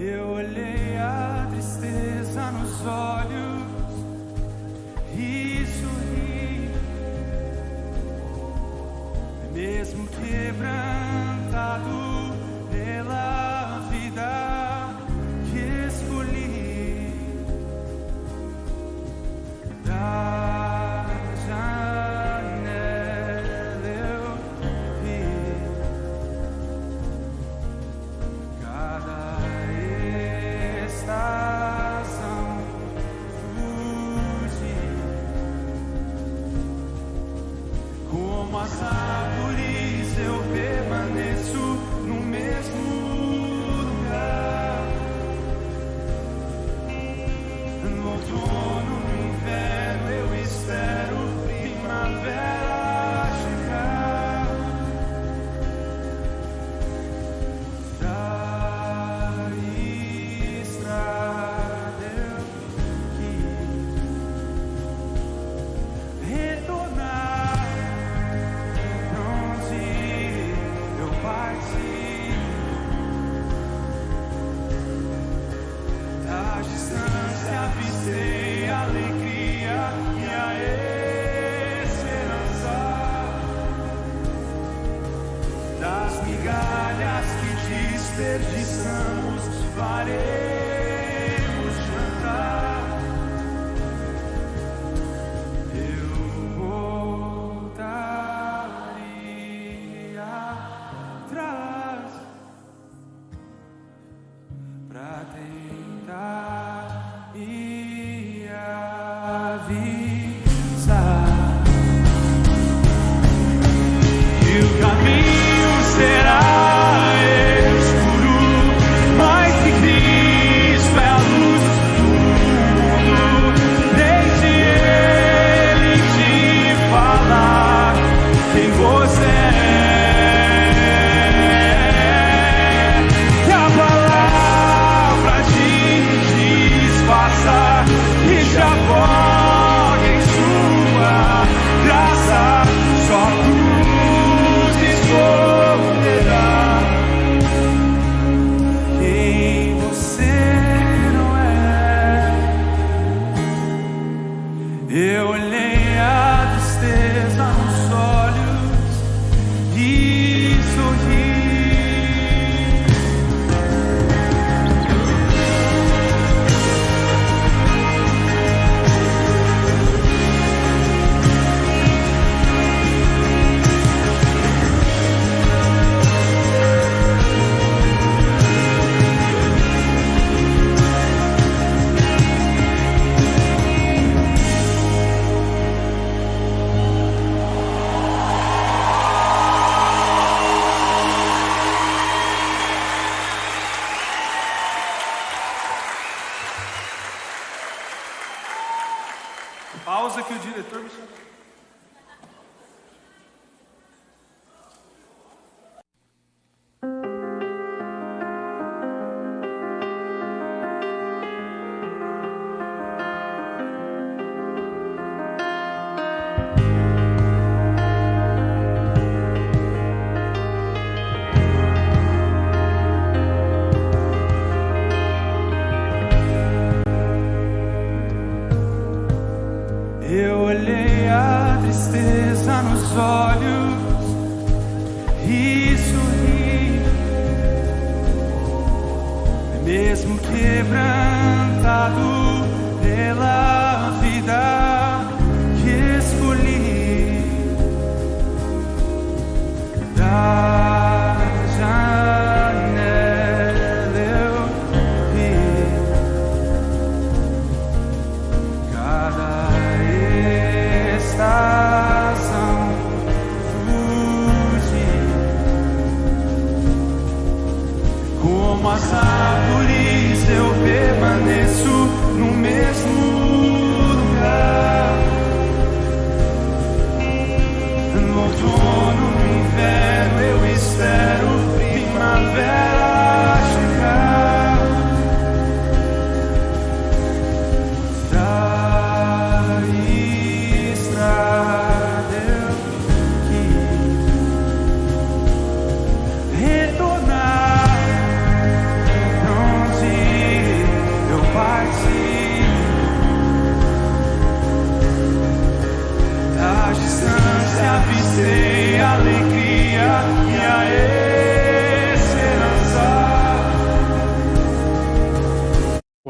Eu olhei a tristeza nos olhos e sorri, mesmo quebrantado pela vida que escolhi. Da janela eu vi cada estação fugir, como as árvores eu permaneço no mesmo lugar. No outono, no inverno eu espero primavera chegar. Da estrada eu quis retornar pra onde eu parti. Da distância avistei a alegria e a esperança. Das migalhas que desperdiçamos, faremos jantar. Eu voltaria atrás pra tentar me avisar que o caminho será escuro, mas que Cristo é a luz do mundo. Deixe Ele te falar quem você é, que a palavra te disfarça e te afoga em sua graça. Só cruz escolherá quem você não é. Eu olhei a tristeza nos olhos e sorri. Pausa que o diretor me chamou. Eu olhei a tristeza nos olhos e sorri, mesmo quebrantado pela vida que escolhi. Da janela eu vi cada estação fugir, como as árvores eu permaneço no mesmo lugar. No outono, no inverno eu espero primavera chegar. Da estrada eu quis retornar pra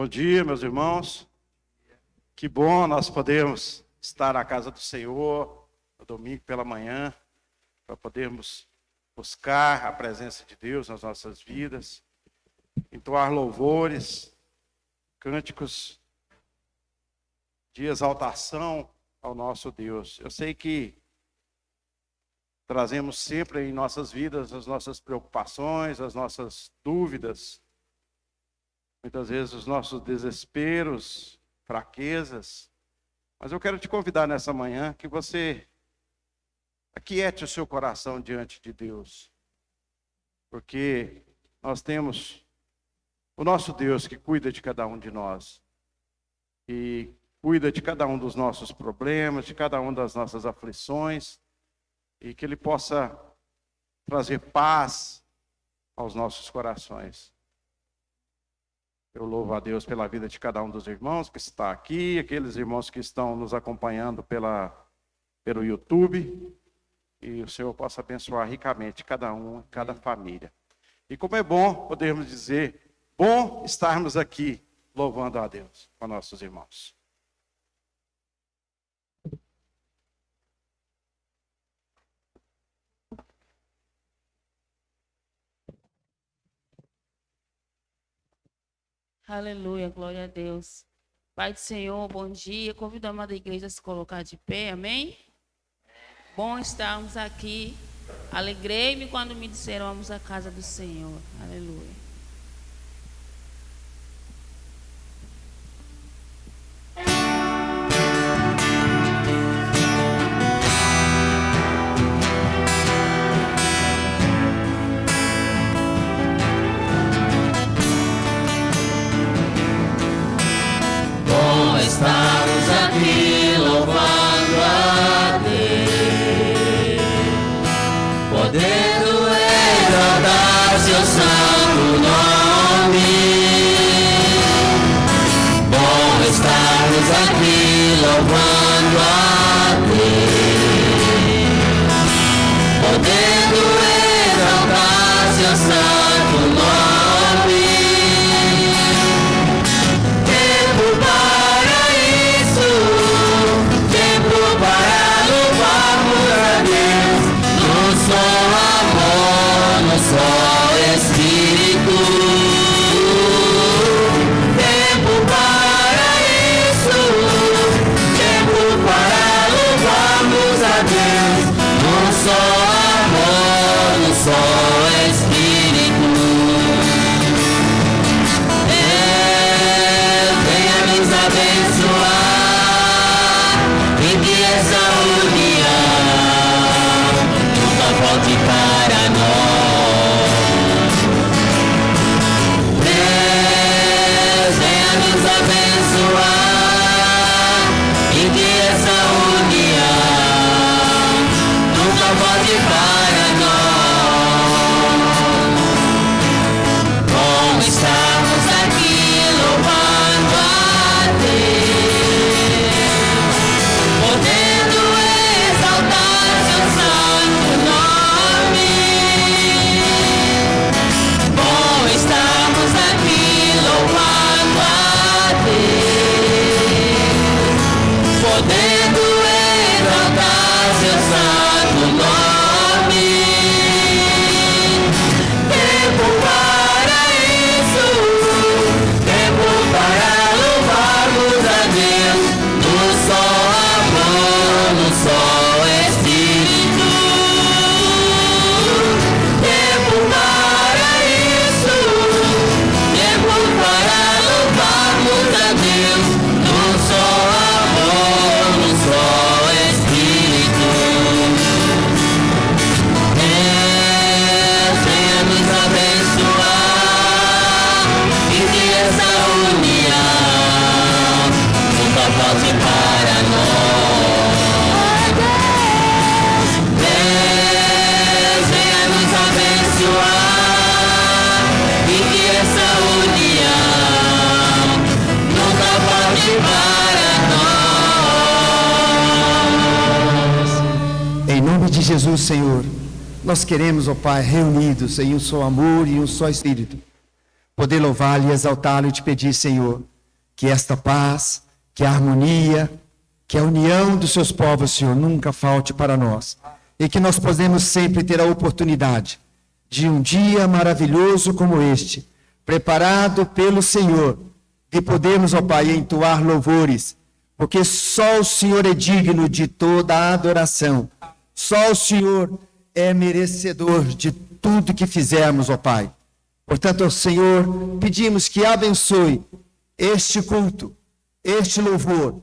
dia, meus irmãos. Que bom nós podemos estar na casa do Senhor no domingo pela manhã, para podermos buscar a presença de Deus nas nossas vidas, entoar louvores, cânticos de exaltação ao nosso Deus. Eu sei que trazemos sempre em nossas vidas as nossas preocupações, as nossas dúvidas, muitas vezes os nossos desesperos, fraquezas, mas eu quero te convidar nessa manhã que você aquiete o seu coração diante de Deus, porque nós temos o nosso Deus que cuida de cada um de nós, e cuida de cada um dos nossos problemas, de cada uma das nossas aflições, e que Ele possa trazer paz aos nossos corações. Eu louvo a Deus pela vida de cada um dos irmãos que está aqui, aqueles irmãos que estão nos acompanhando pelo YouTube, e o Senhor possa abençoar ricamente cada um, cada família. E como é bom podermos dizer, bom estarmos aqui louvando a Deus com nossos irmãos. Aleluia, glória a Deus. Pai do Senhor, bom dia. Convido a amada igreja a se colocar de pé, amém? Bom estarmos aqui. Alegrei-me quando me disseram vamos à casa do Senhor. Aleluia. Estamos aqui louvando a Deus, podendo exaltar seu santo nome. Bom estarmos aqui louvando a Deus, podendo exaltar seu santo nome. Só Espírito, tempo para isso, tempo para louvarmos a Deus, num só amor, num só Espírito. Venha nos abençoar e que essa união nunca volte para nós. Nos abençoar e que essa união nunca volte para nós. Como estamos aqui louvando a Deus, podendo exaltar seu santo nome. Bom estamos aqui louvando a podendo exaltar seu santo nome. Tempo para isso, tempo para louvarmos a Deus, no só amor, no só Espírito. Tempo para isso, tempo para louvarmos a Deus, no só amor, no só Espírito. Deus venha nos abençoar e que essa união nunca volte para nós. Deus venha nos abençoar e que essa união nunca volte para nós. Em nome de Jesus, Senhor, nós queremos, ó Pai, reunidos em um só amor e um só Espírito, poder louvá-lo e exaltá-lo e te pedir, Senhor, que esta paz, que a harmonia, que a união dos seus povos, Senhor, nunca falte para nós. E que nós podemos sempre ter a oportunidade de um dia maravilhoso como este, preparado pelo Senhor, de podermos, ó Pai, entoar louvores, porque só o Senhor é digno de toda a adoração. Só o Senhor é merecedor de tudo que fizermos, ó Pai. Portanto, ao Senhor, pedimos que abençoe este culto, este louvor,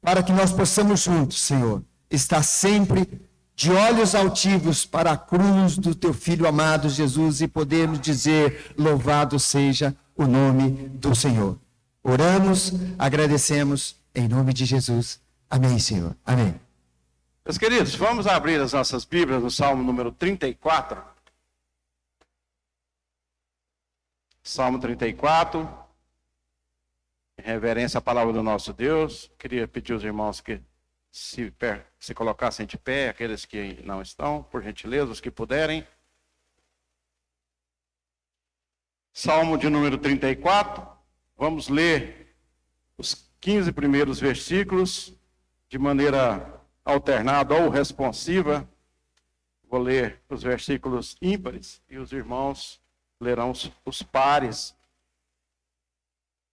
para que nós possamos juntos, Senhor, estar sempre de olhos altivos para a cruz do Teu Filho amado Jesus e podermos dizer, louvado seja o nome do Senhor. Oramos, agradecemos, em nome de Jesus. Amém, Senhor. Amém. Meus queridos, vamos abrir as nossas Bíblias no Salmo número 34. Salmo 34. Em reverência à palavra do nosso Deus. Queria pedir aos irmãos que se colocassem de pé, aqueles que não estão, por gentileza, os que puderem. Salmo de número 34. Vamos ler os 15 primeiros versículos de maneira alternada ou responsiva. Vou ler os versículos ímpares e os irmãos lerão os pares.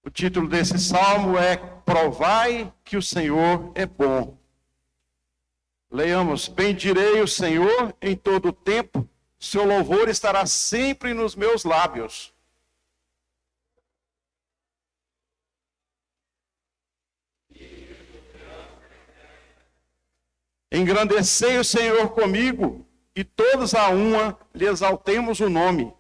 O título desse salmo é Provai que o Senhor é bom. Leiamos: bendirei o Senhor em todo o tempo, seu louvor estará sempre nos meus lábios. Engrandecei o Senhor comigo, e todos a uma lhe exaltemos o nome.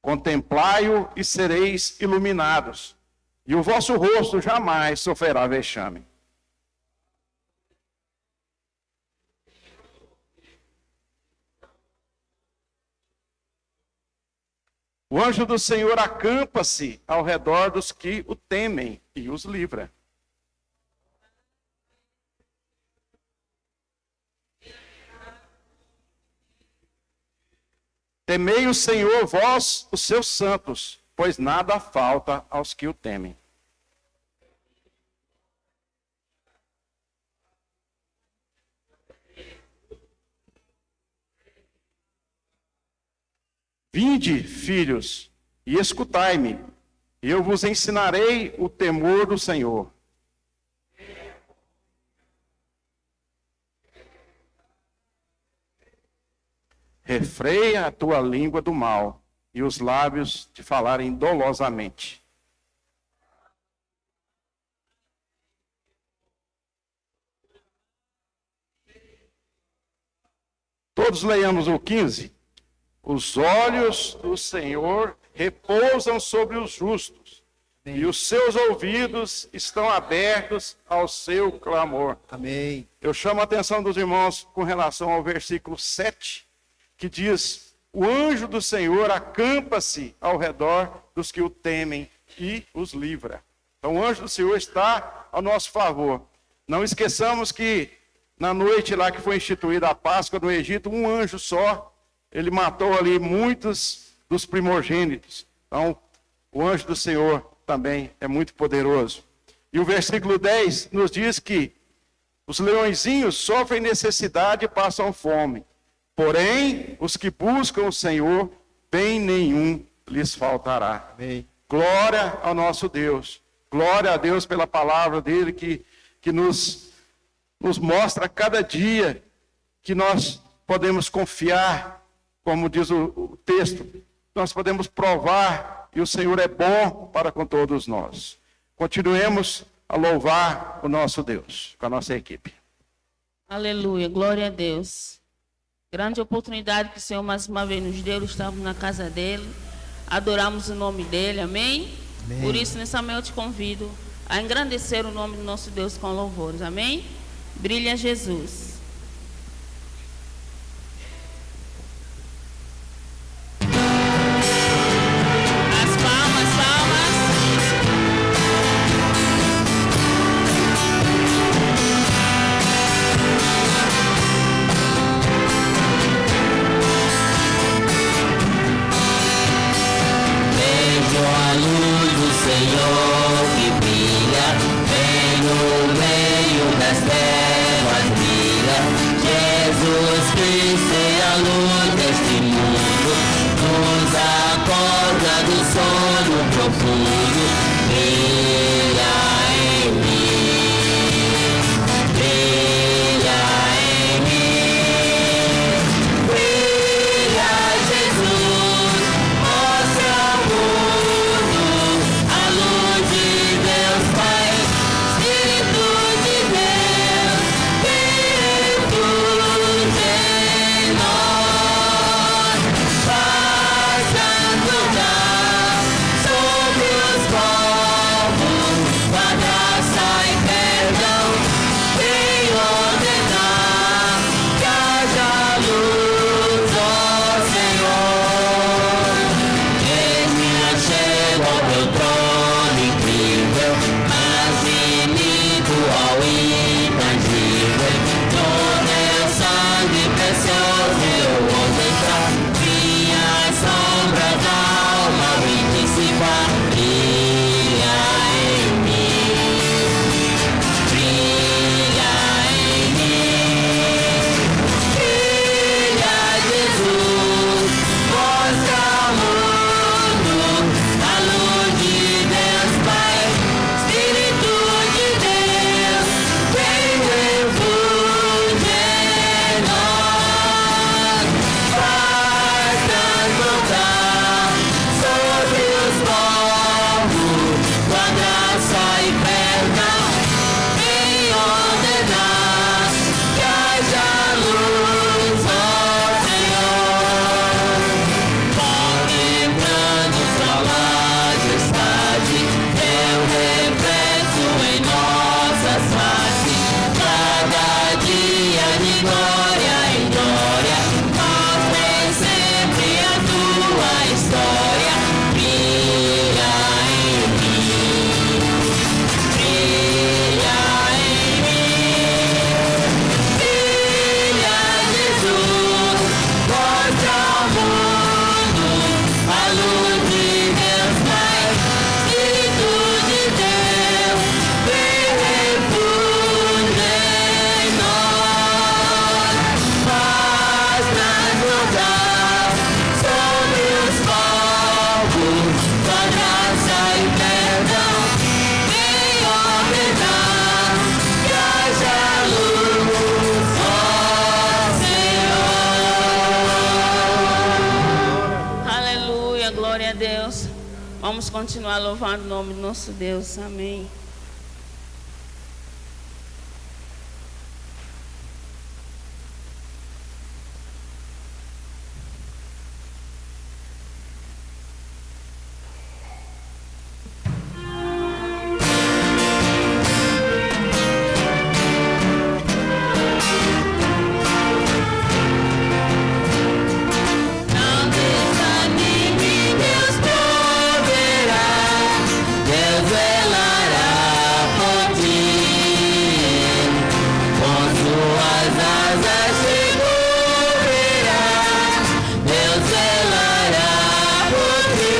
Contemplai-o e sereis iluminados, e o vosso rosto jamais sofrerá vexame. O anjo do Senhor acampa-se ao redor dos que o temem e os livra. Temei o Senhor, vós, os seus santos, pois nada falta aos que o temem. Vinde, filhos, e escutai-me, e eu vos ensinarei o temor do Senhor. Refreia a tua língua do mal, e os lábios te falarem dolosamente. Todos leiamos o 15. Os olhos do Senhor repousam sobre os justos, e os seus ouvidos estão abertos ao seu clamor. Amém. Eu chamo a atenção dos irmãos com relação ao versículo 7, que diz: o anjo do Senhor acampa-se ao redor dos que o temem e os livra. Então o anjo do Senhor está ao nosso favor. Não esqueçamos que na noite lá que foi instituída a Páscoa no Egito, um anjo só, ele matou ali muitos dos primogênitos. Então, o anjo do Senhor também é muito poderoso. E o versículo 10 nos diz que os leõezinhos sofrem necessidade e passam fome. Porém, os que buscam o Senhor, bem nenhum lhes faltará. Amém. Glória ao nosso Deus. Glória a Deus pela palavra dele que nos mostra a cada dia que nós podemos confiar. Como diz o texto, nós podemos provar e o Senhor é bom para com todos nós. Continuemos a louvar o nosso Deus, com a nossa equipe. Aleluia, glória a Deus. Grande oportunidade que o Senhor mais uma vez nos deu, estamos na casa dele, adoramos o nome dele, amém? Amém. Por isso, nessa manhã eu te convido a engrandecer o nome do nosso Deus com louvores, amém? Brilha Jesus. Vamos continuar louvando o nome do nosso Deus. Amém. Não desanime, Deus proverá, Deus velará por ti, com suas asas te cobrirá, Deus velará por ti,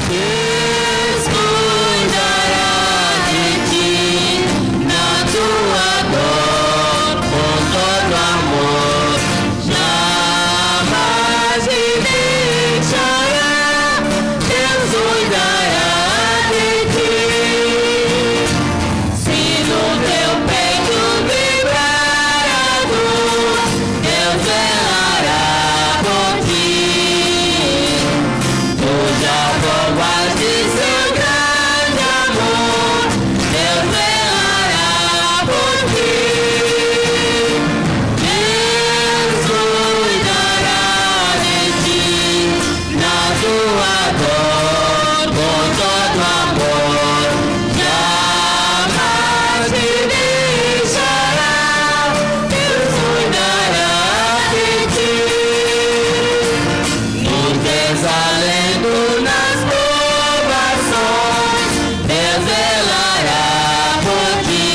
Deus cuidará de ti, na tua dor, com todo amor. Jamais te deixará, Deus cuidará de ti. Se no teu peito vibrar a dor, Deus velará por ti. Tu já provaste seu grande amor, Deus velará por ti. Deus cuidará de ti, na tua dor, com todo amor. Jamais te deixará, Deus cuidará de ti. No desalento, nas provações, Deus velará por ti.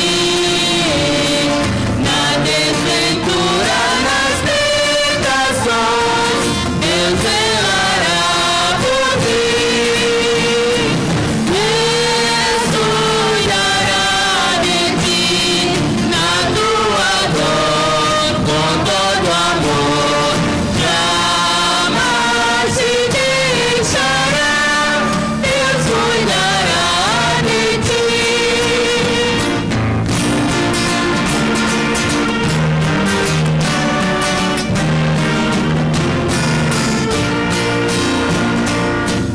Na desventura, nas tentações, Deus velará por ti. Deus cuidará de ti, na tua dor, com todo amor. Jamais te deixará, Deus cuidará de ti.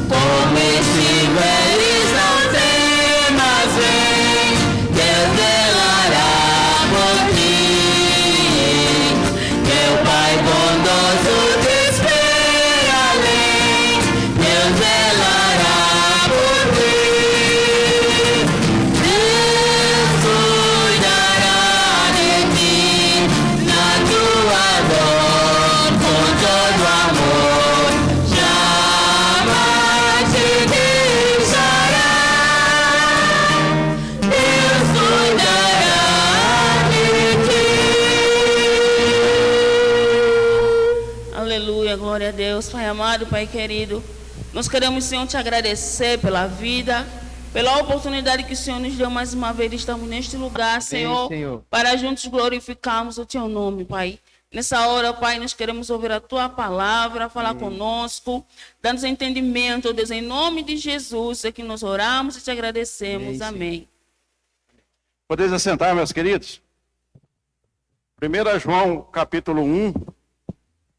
Como estiveres, não temas, vem, Deus velará por ti. Teu Pai bondoso te espera além, Deus velará por ti. Deus cuidará de ti, na tua dor, com todo amor. Jamais te deixará, Deus cuidará de ti. Aleluia, glória a Deus. Pai amado, Pai querido, nós queremos, Senhor, te agradecer pela vida, pela oportunidade que o Senhor nos deu mais uma vez de estarmos neste lugar, Senhor, para juntos glorificarmos o Teu nome, Pai. Nessa hora, Pai, nós queremos ouvir a Tua palavra, falar conosco, dá-nos entendimento, ó Deus, em nome de Jesus, é que nós oramos e te agradecemos. Amém. Podeis assentar, meus queridos? 1 João, capítulo 1,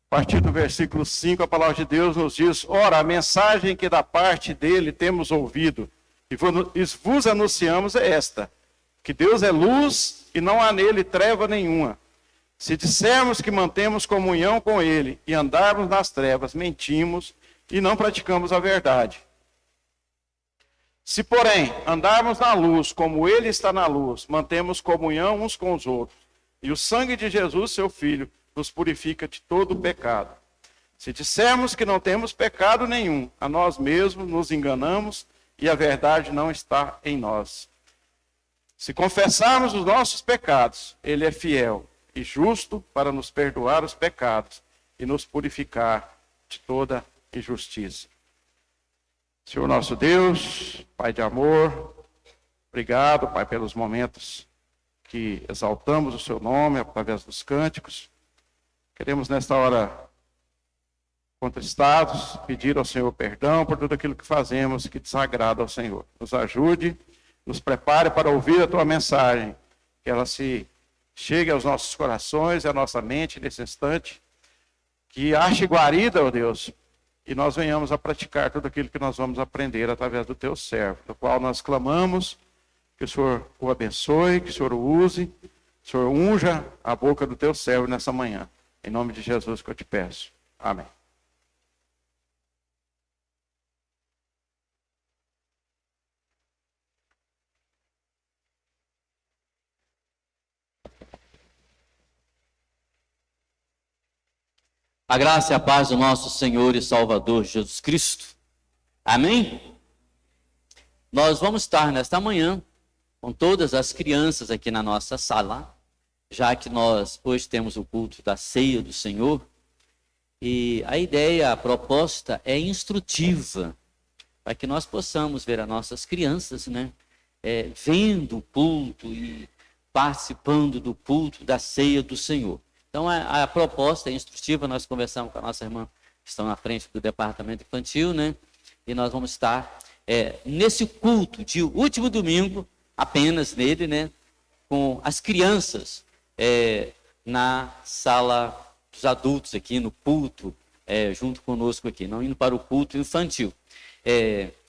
a partir do versículo 5, a palavra de Deus nos diz: ora, a mensagem que da parte dele temos ouvido e vos anunciamos é esta, que Deus é luz e não há nele treva nenhuma. Se dissermos que mantemos comunhão com ele e andarmos nas trevas, mentimos e não praticamos a verdade. Se, porém, andarmos na luz, como ele está na luz, mantemos comunhão uns com os outros, e o sangue de Jesus, seu Filho, nos purifica de todo o pecado. Se dissermos que não temos pecado nenhum, a nós mesmos nos enganamos e a verdade não está em nós. Se confessarmos os nossos pecados, ele é fiel e justo para nos perdoar os pecados e nos purificar de toda injustiça. Senhor nosso Deus, Pai de amor, obrigado, Pai, pelos momentos que exaltamos o seu nome através dos cânticos. Queremos nesta hora, contristados, pedir ao Senhor perdão por tudo aquilo que fazemos que desagrada ao Senhor. Nos ajude, nos prepare para ouvir a tua mensagem, que ela se chegue aos nossos corações e à nossa mente nesse instante, que ache guarida, ó Deus, e nós venhamos a praticar tudo aquilo que nós vamos aprender através do teu servo, do qual nós clamamos que o Senhor o abençoe, que o Senhor o use, que o Senhor unja a boca do teu servo nessa manhã. Em nome de Jesus que eu te peço. Amém. A graça e a paz do nosso Senhor e Salvador Jesus Cristo. Amém? Nós vamos estar nesta manhã com todas as crianças aqui na nossa sala, já que nós hoje temos o culto da ceia do Senhor. E a ideia, a proposta é instrutiva, para que nós possamos ver as nossas crianças, né, vendo o culto e participando do culto da ceia do Senhor. Então, a proposta é instrutiva. Nós conversamos com a nossa irmã, que estão na frente do departamento infantil, né? E nós vamos estar nesse culto de último domingo, apenas nele, né? Com as crianças na sala dos adultos aqui, no culto, junto conosco aqui, não indo para o culto infantil.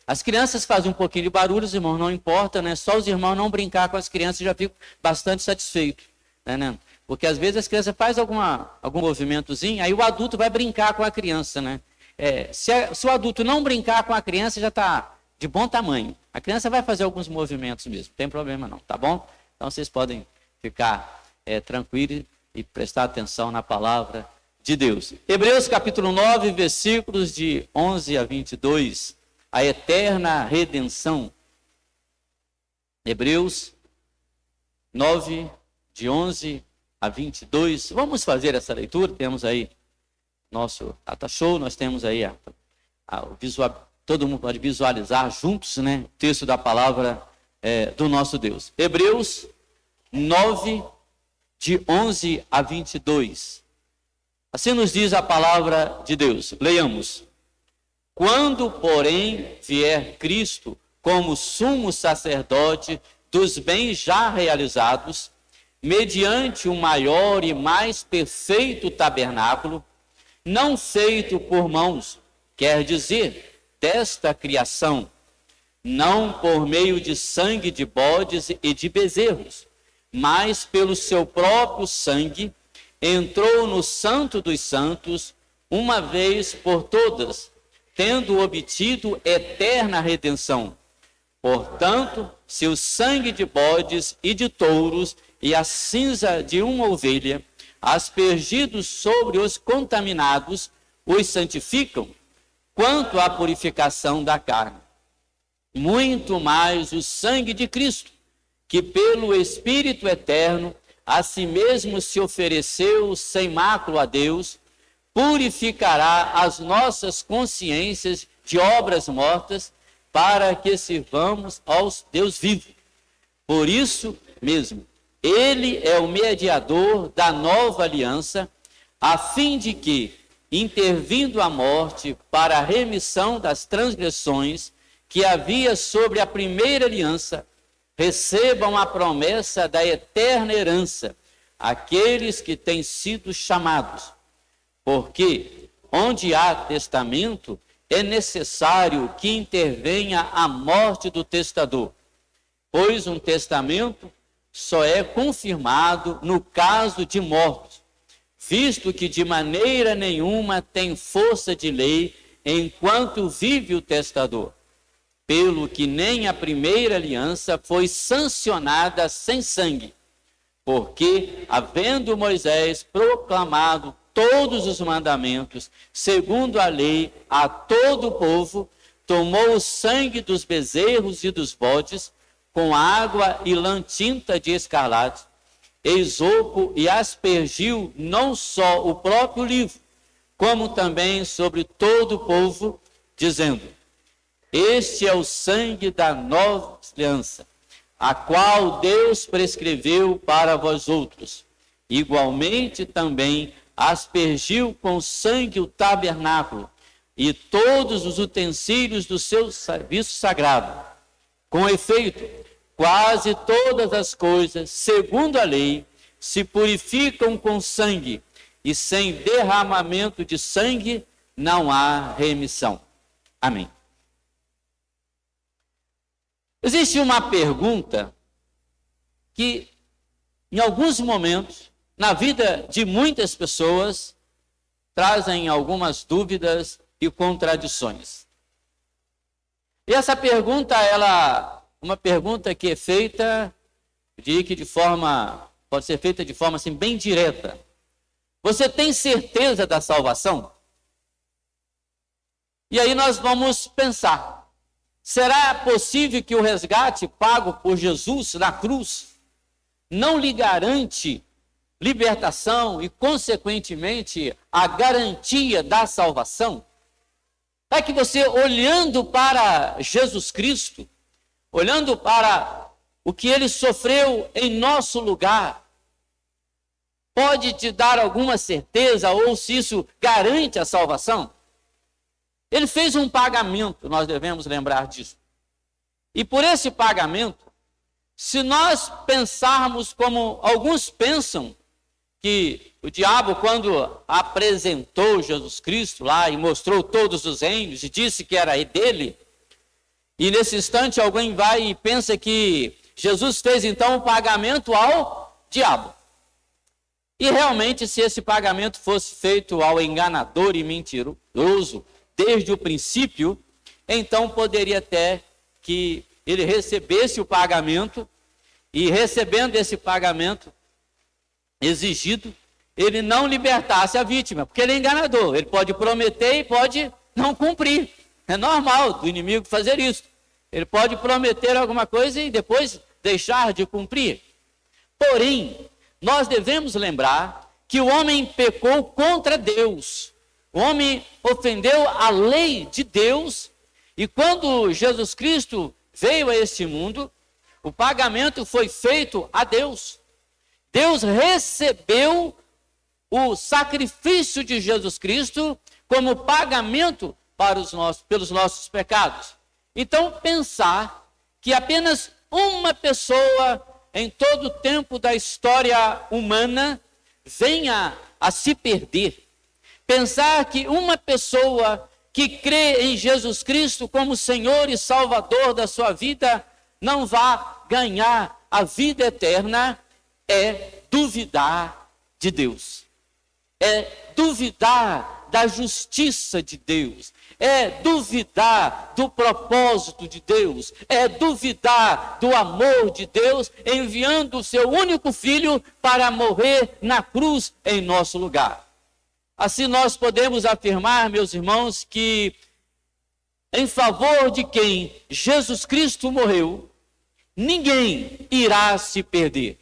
As crianças fazem um pouquinho de barulho, os irmãos não importa, né? Só os irmãos não brincar com as crianças, já fico bastante satisfeito, né? Porque às vezes as crianças fazem algum movimentozinho, aí o adulto vai brincar com a criança, né? Se o adulto não brincar com a criança, já está de bom tamanho. A criança vai fazer alguns movimentos mesmo, não tem problema não, tá bom? Então vocês podem ficar tranquilos e prestar atenção na palavra de Deus. Hebreus capítulo 9, versículos de 11 a 22, a eterna redenção. Hebreus 9, de 11 a 22. Vamos fazer essa leitura. Temos aí nosso Tata Show, nós temos aí o visual, todo mundo pode visualizar juntos, né, o texto da palavra do nosso Deus. Hebreus 9, de 11 a 22. Assim nos diz a palavra de Deus. Leiamos. Quando, porém, vier Cristo como sumo sacerdote dos bens já realizados, mediante o maior e mais perfeito tabernáculo, não feito por mãos, quer dizer, desta criação, não por meio de sangue de bodes e de bezerros, mas pelo seu próprio sangue, entrou no Santo dos Santos, uma vez por todas, tendo obtido eterna redenção. Portanto, se o sangue de bodes e de touros e a cinza de uma ovelha, aspergidos sobre os contaminados, os santificam, quanto à purificação da carne. Muito mais o sangue de Cristo, que pelo Espírito eterno, a si mesmo se ofereceu sem mácula a Deus, purificará as nossas consciências de obras mortas, para que sirvamos ao Deus vivo. Por isso mesmo, ele é o mediador da nova aliança, a fim de que, intervindo a morte para a remissão das transgressões que havia sobre a primeira aliança, recebam a promessa da eterna herança aqueles que têm sido chamados. Porque onde há testamento, é necessário que intervenha a morte do testador, pois um testamento só é confirmado no caso de morte, visto que de maneira nenhuma tem força de lei enquanto vive o testador, pelo que nem a primeira aliança foi sancionada sem sangue, porque, havendo Moisés proclamado todos os mandamentos, segundo a lei, a todo o povo, tomou o sangue dos bezerros e dos bodes, com água e lã tinta de escarlate, esopo, e aspergiu não só o próprio livro, como também sobre todo o povo, dizendo: este é o sangue da nova aliança, a qual Deus prescreveu para vós outros. Igualmente também aspergiu com sangue o tabernáculo e todos os utensílios do seu serviço sagrado. Com efeito, quase todas as coisas, segundo a lei, se purificam com sangue, e sem derramamento de sangue não há remissão. Amém. Existe uma pergunta que, em alguns momentos, na vida de muitas pessoas, trazem algumas dúvidas e contradições. E essa pergunta, uma pergunta que é feita, pode ser feita de forma assim, bem direta. Você tem certeza da salvação? E aí nós vamos pensar, será possível que o resgate pago por Jesus na cruz não lhe garante libertação e, consequentemente, a garantia da salvação? É que você, olhando para Jesus Cristo, olhando para o que ele sofreu em nosso lugar, pode te dar alguma certeza ou se isso garante a salvação? Ele fez um pagamento, nós devemos lembrar disso. E por esse pagamento, se nós pensarmos como alguns pensam, que o diabo, quando apresentou Jesus Cristo lá e mostrou todos os reinos e disse que era dele, e nesse instante alguém vai e pensa que Jesus fez então um pagamento ao diabo. E realmente, se esse pagamento fosse feito ao enganador e mentiroso desde o princípio, então poderia até que ele recebesse o pagamento, e recebendo esse pagamento exigido, ele não libertasse a vítima, porque ele é enganador, ele pode prometer e pode não cumprir. É normal do inimigo fazer isso. Ele pode prometer alguma coisa e depois deixar de cumprir. Porém, nós devemos lembrar que o homem pecou contra Deus. O homem ofendeu a lei de Deus, e quando Jesus Cristo veio a este mundo, o pagamento foi feito a Deus. Deus recebeu o sacrifício de Jesus Cristo como pagamento pelos nossos pecados. Então, pensar que apenas uma pessoa em todo o tempo da história humana venha a se perder. Pensar que uma pessoa que crê em Jesus Cristo como Senhor e Salvador da sua vida não vá ganhar a vida eterna é duvidar de Deus. É duvidar da justiça de Deus. É duvidar do propósito de Deus. É duvidar do amor de Deus, enviando o seu único filho para morrer na cruz em nosso lugar. Assim nós podemos afirmar, meus irmãos, que em favor de quem Jesus Cristo morreu, ninguém irá se perder.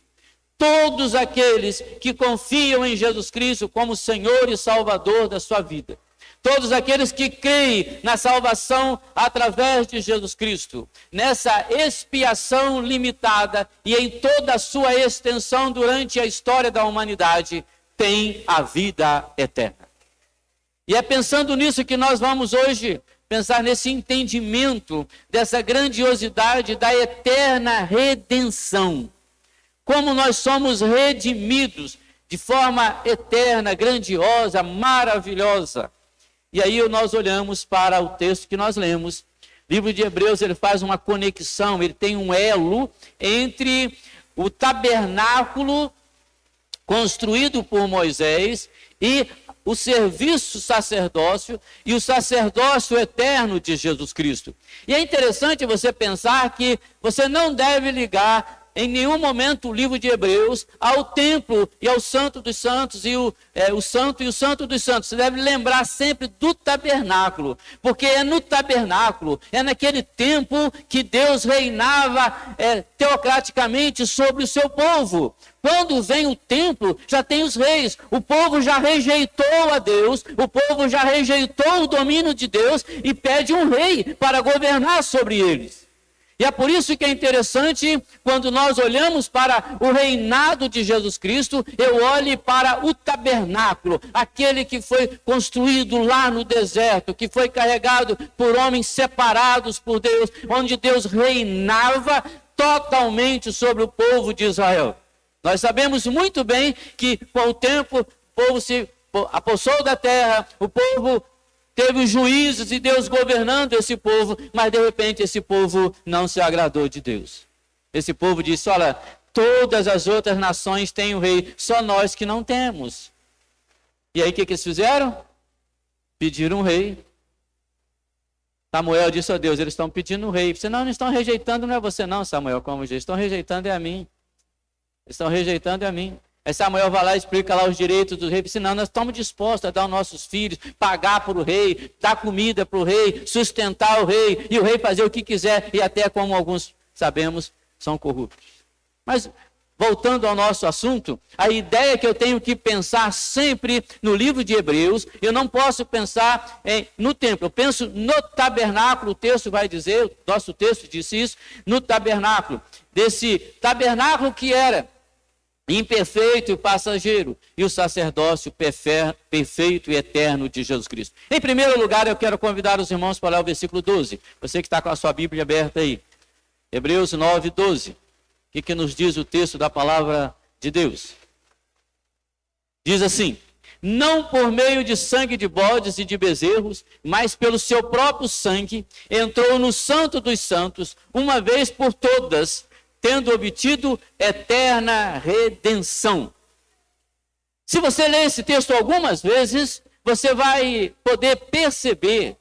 Todos aqueles que confiam em Jesus Cristo como Senhor e Salvador da sua vida, todos aqueles que creem na salvação através de Jesus Cristo, nessa expiação limitada e em toda a sua extensão durante a história da humanidade, têm a vida eterna. E é pensando nisso que nós vamos hoje pensar nesse entendimento dessa grandiosidade da eterna redenção. Como nós somos redimidos de forma eterna, grandiosa, maravilhosa. E aí nós olhamos para o texto que nós lemos. O livro de Hebreus, ele faz uma conexão, ele tem um elo entre o tabernáculo construído por Moisés e o serviço sacerdócio e o sacerdócio eterno de Jesus Cristo. E é interessante você pensar que você não deve ligar em nenhum momento o livro de Hebreus ao templo e ao santo dos santos e o santo e o santo dos santos. Você deve lembrar sempre do tabernáculo, porque é no tabernáculo, é naquele tempo que Deus reinava teocraticamente sobre o seu povo. Quando vem o templo, já tem os reis. O povo já rejeitou a Deus, o povo já rejeitou o domínio de Deus e pede um rei para governar sobre eles. E é por isso que é interessante, quando nós olhamos para o reinado de Jesus Cristo, eu olho para o tabernáculo, aquele que foi construído lá no deserto, que foi carregado por homens separados por Deus, onde Deus reinava totalmente sobre o povo de Israel. Nós sabemos muito bem que, com o tempo, o povo se apossou da terra, o povo teve os juízos e Deus governando esse povo, mas de repente esse povo não se agradou de Deus. Esse povo disse: olha, todas as outras nações têm um rei, só nós que não temos. E aí o que eles fizeram? Pediram um rei. Samuel disse a Deus: eles estão pedindo um rei. Você não estão rejeitando, não é você não, Samuel, como eles estão rejeitando é a mim. Eles estão rejeitando é a mim. Aí Samuel vai lá e explica lá os direitos do rei. Senão nós estamos dispostos a dar aos nossos filhos, pagar para o rei, dar comida para o rei, sustentar o rei, e o rei fazer o que quiser, e até, como alguns sabemos, são corruptos. Mas, voltando ao nosso assunto, a ideia que eu tenho que pensar sempre no livro de Hebreus, eu não posso pensar no templo, eu penso no tabernáculo. O texto vai dizer, o nosso texto disse isso, no tabernáculo, desse tabernáculo que era imperfeito e passageiro, e o sacerdócio perfeito e eterno de Jesus Cristo. Em primeiro lugar, eu quero convidar os irmãos para ler o versículo 12, você que está com a sua Bíblia aberta aí, Hebreus 9, 12. O que nos diz o texto da palavra de Deus? Diz assim: não por meio de sangue de bodes e de bezerros, mas pelo seu próprio sangue, entrou no Santo dos Santos, uma vez por todas, tendo obtido eterna redenção. Se você ler esse texto algumas vezes, você vai poder perceber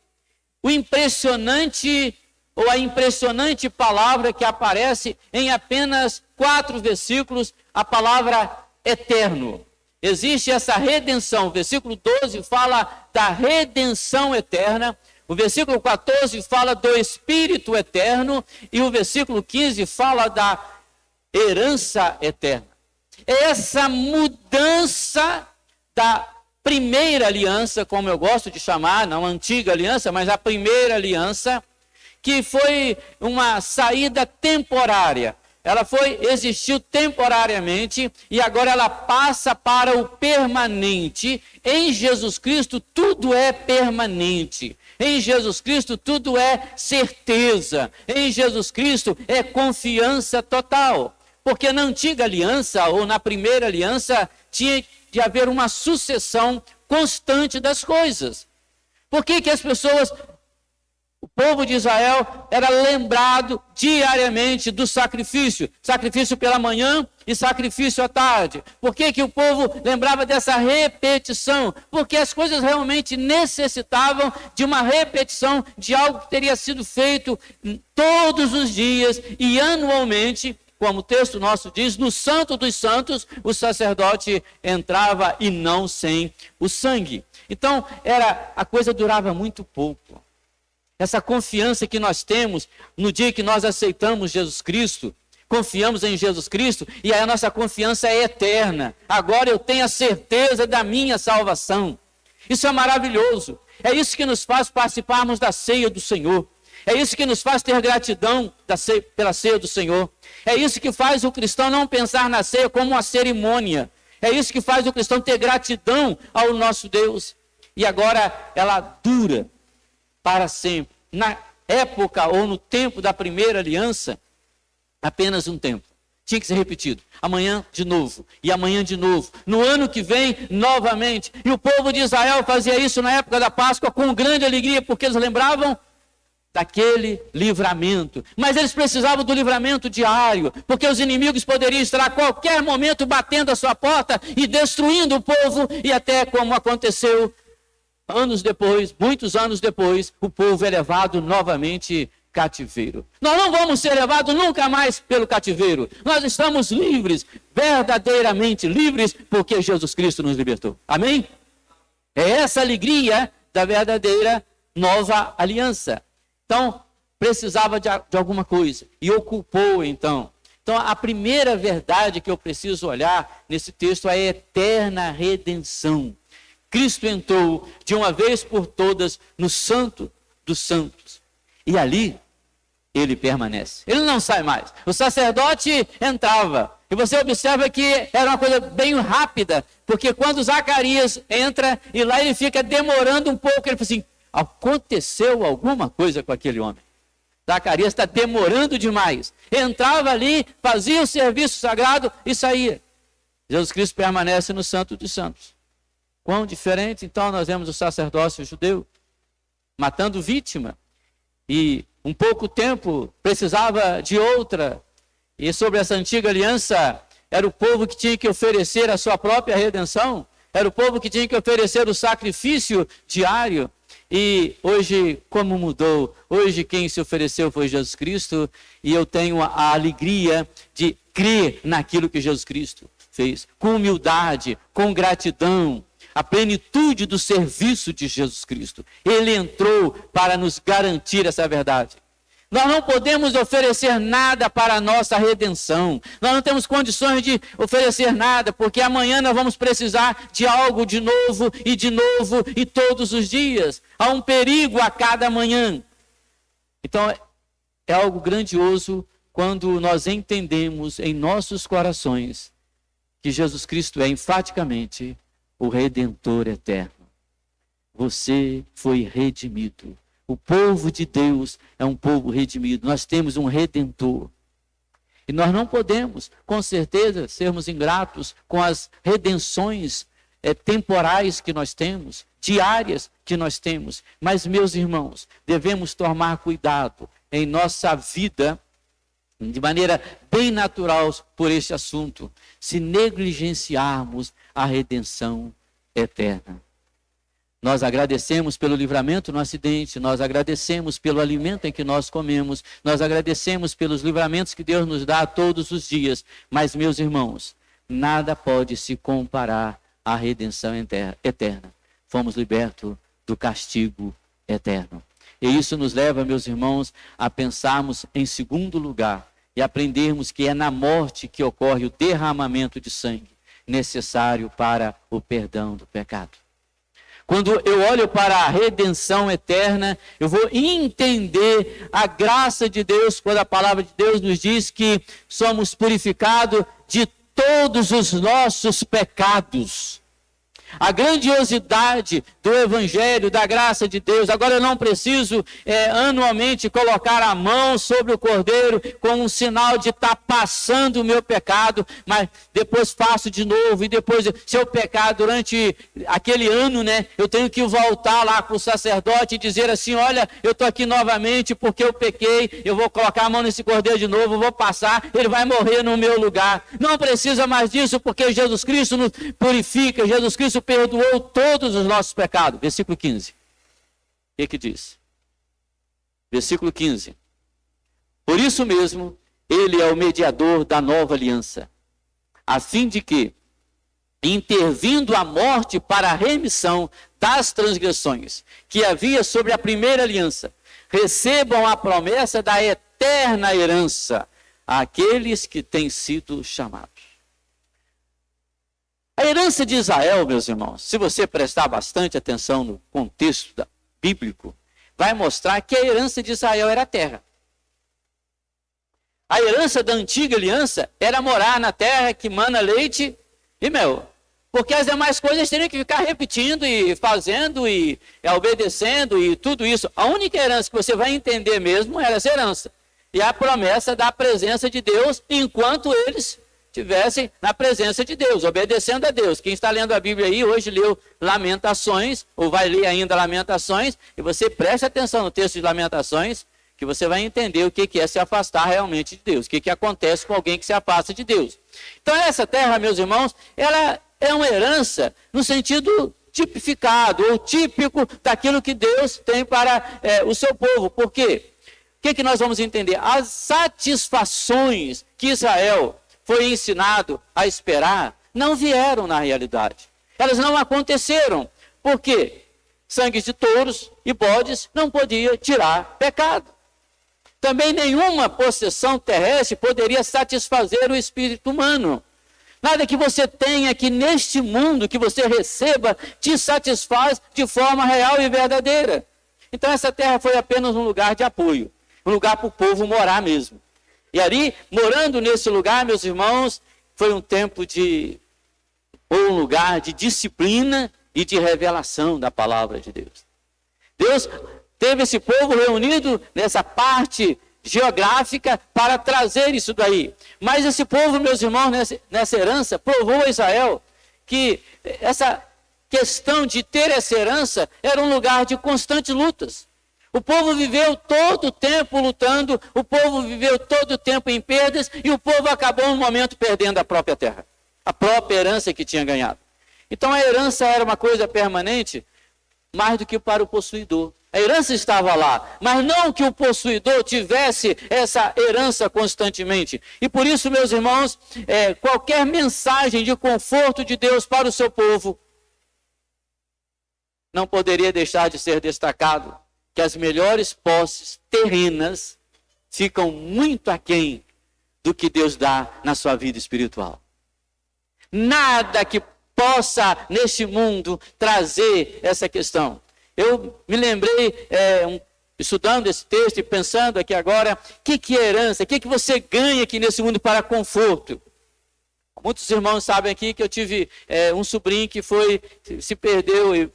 o impressionante ou a impressionante palavra que aparece em apenas 4 versículos, a palavra eterno. Existe essa redenção. O versículo 12 fala da redenção eterna, o versículo 14 fala do Espírito eterno, e o versículo 15 fala da herança eterna. Essa mudança da primeira aliança, como eu gosto de chamar, não a antiga aliança, mas a primeira aliança, que foi uma saída temporária. Ela existiu temporariamente e agora ela passa para o permanente. Em Jesus Cristo tudo é permanente. Em Jesus Cristo tudo é certeza. Em Jesus Cristo é confiança total. Porque na antiga aliança ou na primeira aliança tinha de haver uma sucessão constante das coisas. Por que as pessoas... O povo de Israel era lembrado diariamente do sacrifício. Sacrifício pela manhã e sacrifício à tarde. Por que o povo lembrava dessa repetição? Porque as coisas realmente necessitavam de uma repetição de algo que teria sido feito todos os dias e anualmente. Como o texto nosso diz, no Santo dos Santos, o sacerdote entrava e não sem o sangue. Então, a coisa durava muito pouco. Essa confiança que nós temos no dia que nós aceitamos Jesus Cristo, confiamos em Jesus Cristo, e aí a nossa confiança é eterna. Agora eu tenho a certeza da minha salvação. Isso é maravilhoso. É isso que nos faz participarmos da ceia do Senhor. É isso que nos faz ter gratidão pela ceia do Senhor. É isso que faz o cristão não pensar na ceia como uma cerimônia. É isso que faz o cristão ter gratidão ao nosso Deus. E agora ela dura para sempre. Na época ou no tempo da primeira aliança, apenas um tempo. Tinha que ser repetido. Amanhã de novo. E amanhã de novo. No ano que vem, novamente. E o povo de Israel fazia isso na época da Páscoa com grande alegria, porque eles lembravam daquele livramento. Mas eles precisavam do livramento diário, porque os inimigos poderiam estar a qualquer momento batendo a sua porta e destruindo o povo, e até como aconteceu anos depois, muitos anos depois, o povo é levado novamente cativeiro. Nós não vamos ser levados nunca mais pelo cativeiro. Nós estamos livres, verdadeiramente livres, porque Jesus Cristo nos libertou. Amém? É essa alegria da verdadeira nova aliança. Então, precisava de alguma coisa. E ocupou, então. Então, a primeira verdade que eu preciso olhar nesse texto é a eterna redenção. Cristo entrou de uma vez por todas no Santo dos Santos. E ali, ele permanece. Ele não sai mais. O sacerdote entrava. E você observa que era uma coisa bem rápida. Porque quando Zacarias entra e lá ele fica demorando um pouco, ele fala assim, aconteceu alguma coisa com aquele homem. Zacarias está demorando demais. Entrava ali, fazia o serviço sagrado e saía. Jesus Cristo permanece no Santo dos Santos. Quão diferente, então, nós vemos o sacerdócio judeu. matando vítima. E um pouco tempo precisava de outra. E sobre essa antiga aliança, era o povo que tinha que oferecer a sua própria redenção. Era o povo que tinha que oferecer o sacrifício diário. E hoje, como mudou? Hoje quem se ofereceu foi Jesus Cristo. E eu tenho a alegria de crer naquilo que Jesus Cristo fez. Com humildade, com gratidão. A plenitude do serviço de Jesus Cristo. Ele entrou para nos garantir essa verdade. Nós não podemos oferecer nada para a nossa redenção. Nós não temos condições de oferecer nada, porque amanhã nós vamos precisar de algo de novo e todos os dias. Há um perigo a cada manhã. Então, é algo grandioso quando nós entendemos em nossos corações que Jesus Cristo é enfaticamente o Redentor eterno. Você foi redimido. O povo de Deus é um povo redimido. Nós temos um Redentor. E nós não podemos, com certeza, sermos ingratos com as redenções temporais que nós temos, diárias que nós temos. Mas, meus irmãos, devemos tomar cuidado em nossa vida, de maneira bem natural, por este assunto, se negligenciarmos a redenção eterna. Nós agradecemos pelo livramento no acidente, nós agradecemos pelo alimento em que nós comemos, nós agradecemos pelos livramentos que Deus nos dá todos os dias. Mas, meus irmãos, nada pode se comparar à redenção eterna. Fomos libertos do castigo eterno. E isso nos leva, meus irmãos, a pensarmos em segundo lugar e aprendermos que é na morte que ocorre o derramamento de sangue necessário para o perdão do pecado. Quando eu olho para a redenção eterna, eu vou entender a graça de Deus, quando a palavra de Deus nos diz que somos purificados de todos os nossos pecados. A grandiosidade do Evangelho, da graça de Deus. Agora eu não preciso anualmente colocar a mão sobre o Cordeiro como um sinal de estar passando o meu pecado, mas depois faço de novo. E depois, se eu pecar durante aquele ano, eu tenho que voltar lá com o sacerdote e dizer assim: olha, eu estou aqui novamente porque eu pequei, eu vou colocar a mão nesse Cordeiro de novo, vou passar, ele vai morrer no meu lugar. Não precisa mais disso, porque Jesus Cristo nos purifica, Jesus Cristo perdoou todos os nossos pecados. Versículo 15. O que diz? Versículo 15. Por isso mesmo, ele é o mediador da nova aliança, a fim de que, intervindo a morte para a remissão das transgressões que havia sobre a primeira aliança, recebam a promessa da eterna herança àqueles que têm sido chamados. A herança de Israel, meus irmãos, se você prestar bastante atenção no contexto bíblico, vai mostrar que a herança de Israel era a terra. A herança da antiga aliança era morar na terra que mana leite e mel. Porque as demais coisas teriam que ficar repetindo e fazendo e obedecendo e tudo isso. A única herança que você vai entender mesmo era essa herança. E a promessa da presença de Deus enquanto eles estivessem na presença de Deus, obedecendo a Deus. Quem está lendo a Bíblia aí, hoje leu Lamentações, ou vai ler ainda Lamentações, e você preste atenção no texto de Lamentações, que você vai entender o que é se afastar realmente de Deus, o que acontece com alguém que se afasta de Deus. Então essa terra, meus irmãos, ela é uma herança no sentido tipificado, ou típico daquilo que Deus tem para o seu povo. Por quê? O que nós vamos entender? As satisfações que Israel foi ensinado a esperar, não vieram na realidade. Elas não aconteceram. Por quê? Sangue de touros e bodes não podia tirar pecado. Também nenhuma possessão terrestre poderia satisfazer o espírito humano. Nada que você tenha aqui neste mundo, que você receba, te satisfaz de forma real e verdadeira. Então essa terra foi apenas um lugar de apoio, um lugar para o povo morar mesmo. E ali, morando nesse lugar, meus irmãos, foi um tempo um lugar de disciplina e de revelação da palavra de Deus. Deus teve esse povo reunido nessa parte geográfica para trazer isso daí. Mas esse povo, meus irmãos, nessa herança, provou a Israel que essa questão de ter essa herança era um lugar de constantes lutas. O povo viveu todo o tempo lutando, o povo viveu todo o tempo em perdas, e o povo acabou no momento perdendo a própria terra, a própria herança que tinha ganhado. Então a herança era uma coisa permanente, mais do que para o possuidor. A herança estava lá, mas não que o possuidor tivesse essa herança constantemente. E por isso, meus irmãos, qualquer mensagem de conforto de Deus para o seu povo não poderia deixar de ser destacado que as melhores posses terrenas ficam muito aquém do que Deus dá na sua vida espiritual. Nada que possa, neste mundo, trazer essa questão. Eu me lembrei, estudando esse texto e pensando aqui agora, o que é herança? O que você ganha aqui nesse mundo para conforto? Muitos irmãos sabem aqui que eu tive um sobrinho que se perdeu e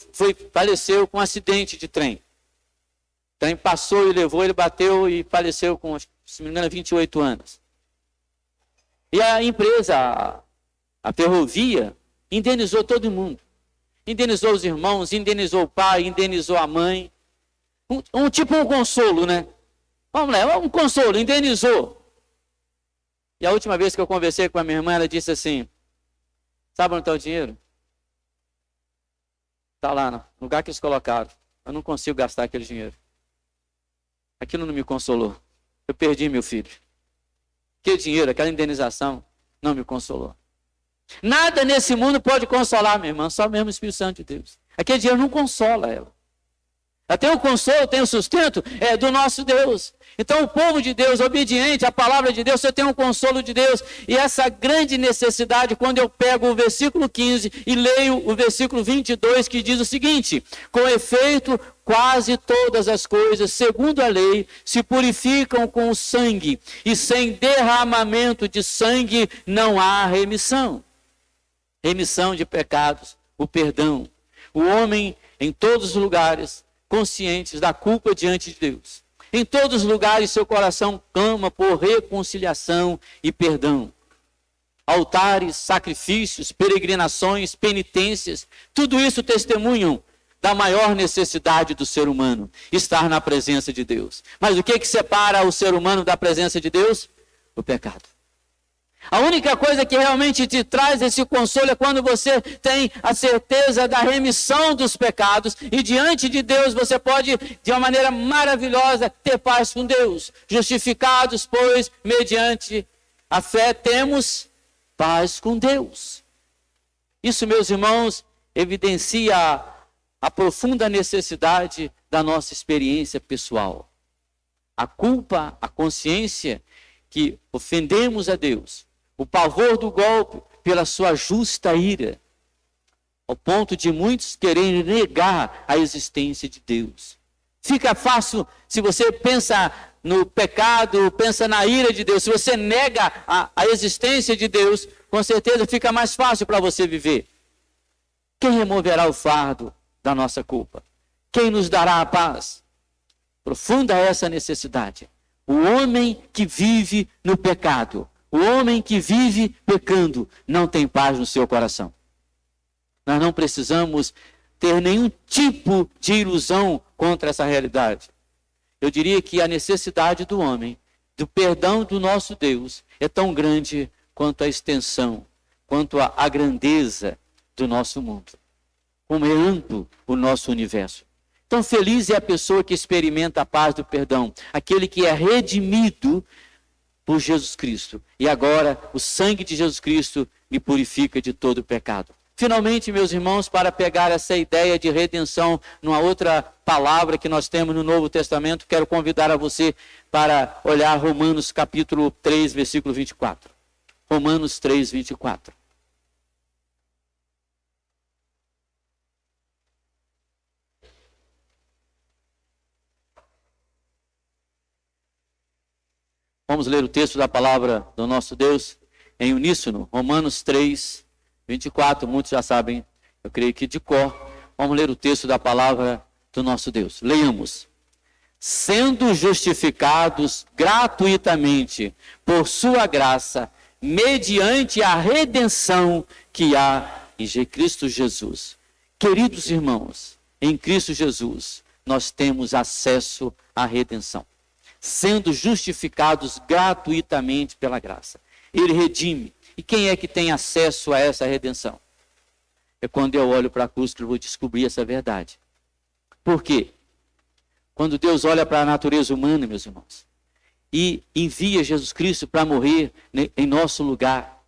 faleceu com um acidente de trem. O trem passou e levou, ele bateu e faleceu com, se não me engano, 28 anos. E a empresa, a ferrovia, indenizou todo mundo. Indenizou os irmãos, indenizou o pai, indenizou a mãe. Tipo um consolo, né? Vamos lá, um consolo, indenizou. E a última vez que eu conversei com a minha irmã, ela disse assim: sabe onde está o dinheiro? Está lá, no lugar que eles colocaram. Eu não consigo gastar aquele dinheiro. Aquilo não me consolou. Eu perdi meu filho. Aquele dinheiro, aquela indenização, não me consolou. Nada nesse mundo pode consolar, minha irmã, só mesmo o Espírito Santo de Deus. Aquele dinheiro não consola ela. Até o consolo, tem o sustento, é do nosso Deus. Então o povo de Deus, obediente à palavra de Deus, você tem um consolo de Deus. E essa grande necessidade, quando eu pego o versículo 15 e leio o versículo 22, que diz o seguinte: com efeito, quase todas as coisas, segundo a lei, se purificam com o sangue, e sem derramamento de sangue não há remissão. Remissão de pecados, o perdão. O homem, em todos os lugares, conscientes da culpa diante de Deus. Em todos os lugares, seu coração clama por reconciliação e perdão. Altares, sacrifícios, peregrinações, penitências, tudo isso testemunham da maior necessidade do ser humano, estar na presença de Deus. Mas o que separa o ser humano da presença de Deus? O pecado. A única coisa que realmente te traz esse consolo é quando você tem a certeza da remissão dos pecados, e diante de Deus você pode, de uma maneira maravilhosa, ter paz com Deus. Justificados, pois, mediante a fé, temos paz com Deus. Isso, meus irmãos, evidencia a profunda necessidade da nossa experiência pessoal. A culpa, a consciência que ofendemos a Deus, o pavor do golpe pela sua justa ira, ao ponto de muitos quererem negar a existência de Deus. Fica fácil, se você pensa no pecado, pensa na ira de Deus, se você nega a existência de Deus, com certeza fica mais fácil para você viver. Quem removerá o fardo da nossa culpa? Quem nos dará a paz? Profunda é essa necessidade. O homem que vive no pecado, o homem que vive pecando, não tem paz no seu coração. Nós não precisamos ter nenhum tipo de ilusão contra essa realidade. Eu diria que a necessidade do homem, do perdão do nosso Deus, é tão grande quanto a extensão, quanto a grandeza do nosso mundo. Como é amplo o nosso universo. Então feliz é a pessoa que experimenta a paz do perdão, aquele que é redimido por Jesus Cristo. E agora o sangue de Jesus Cristo me purifica de todo o pecado. Finalmente, meus irmãos, para pegar essa ideia de redenção numa outra palavra que nós temos no Novo Testamento, quero convidar a você para olhar Romanos capítulo 3, versículo 24. Romanos 3, 24. Vamos ler o texto da palavra do nosso Deus em uníssono. Romanos 3, 24. Muitos já sabem, eu creio que de cor. Vamos ler o texto da palavra do nosso Deus. Leiamos. Sendo justificados gratuitamente por sua graça, mediante a redenção que há em Cristo Jesus. Queridos irmãos, em Cristo Jesus, nós temos acesso à redenção, sendo justificados gratuitamente pela graça. Ele redime. E quem é que tem acesso a essa redenção? É quando eu olho para a cruz que eu vou descobrir essa verdade. Por quê? Quando Deus olha para a natureza humana, meus irmãos, e envia Jesus Cristo para morrer em nosso lugar,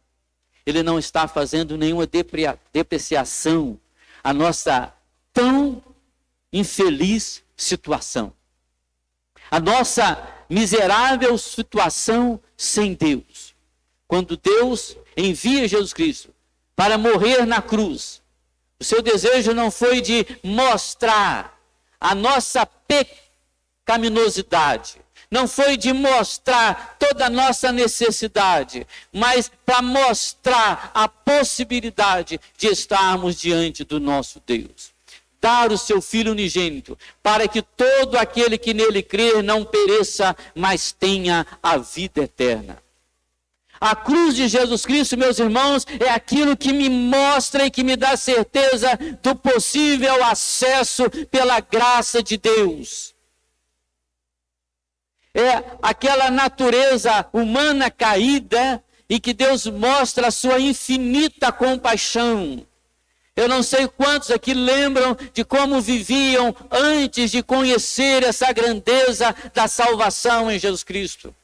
Ele não está fazendo nenhuma depreciação à nossa tão infeliz situação. A nossa miserável situação sem Deus. Quando Deus envia Jesus Cristo para morrer na cruz, o seu desejo não foi de mostrar a nossa pecaminosidade, não foi de mostrar toda a nossa necessidade, mas para mostrar a possibilidade de estarmos diante do nosso Deus. Dar o seu Filho unigênito, para que todo aquele que nele crer não pereça, mas tenha a vida eterna. A cruz de Jesus Cristo, meus irmãos, é aquilo que me mostra e que me dá certeza do possível acesso pela graça de Deus. É aquela natureza humana caída e que Deus mostra a sua infinita compaixão. Eu não sei quantos aqui lembram de como viviam antes de conhecer essa grandeza da salvação em Jesus Cristo.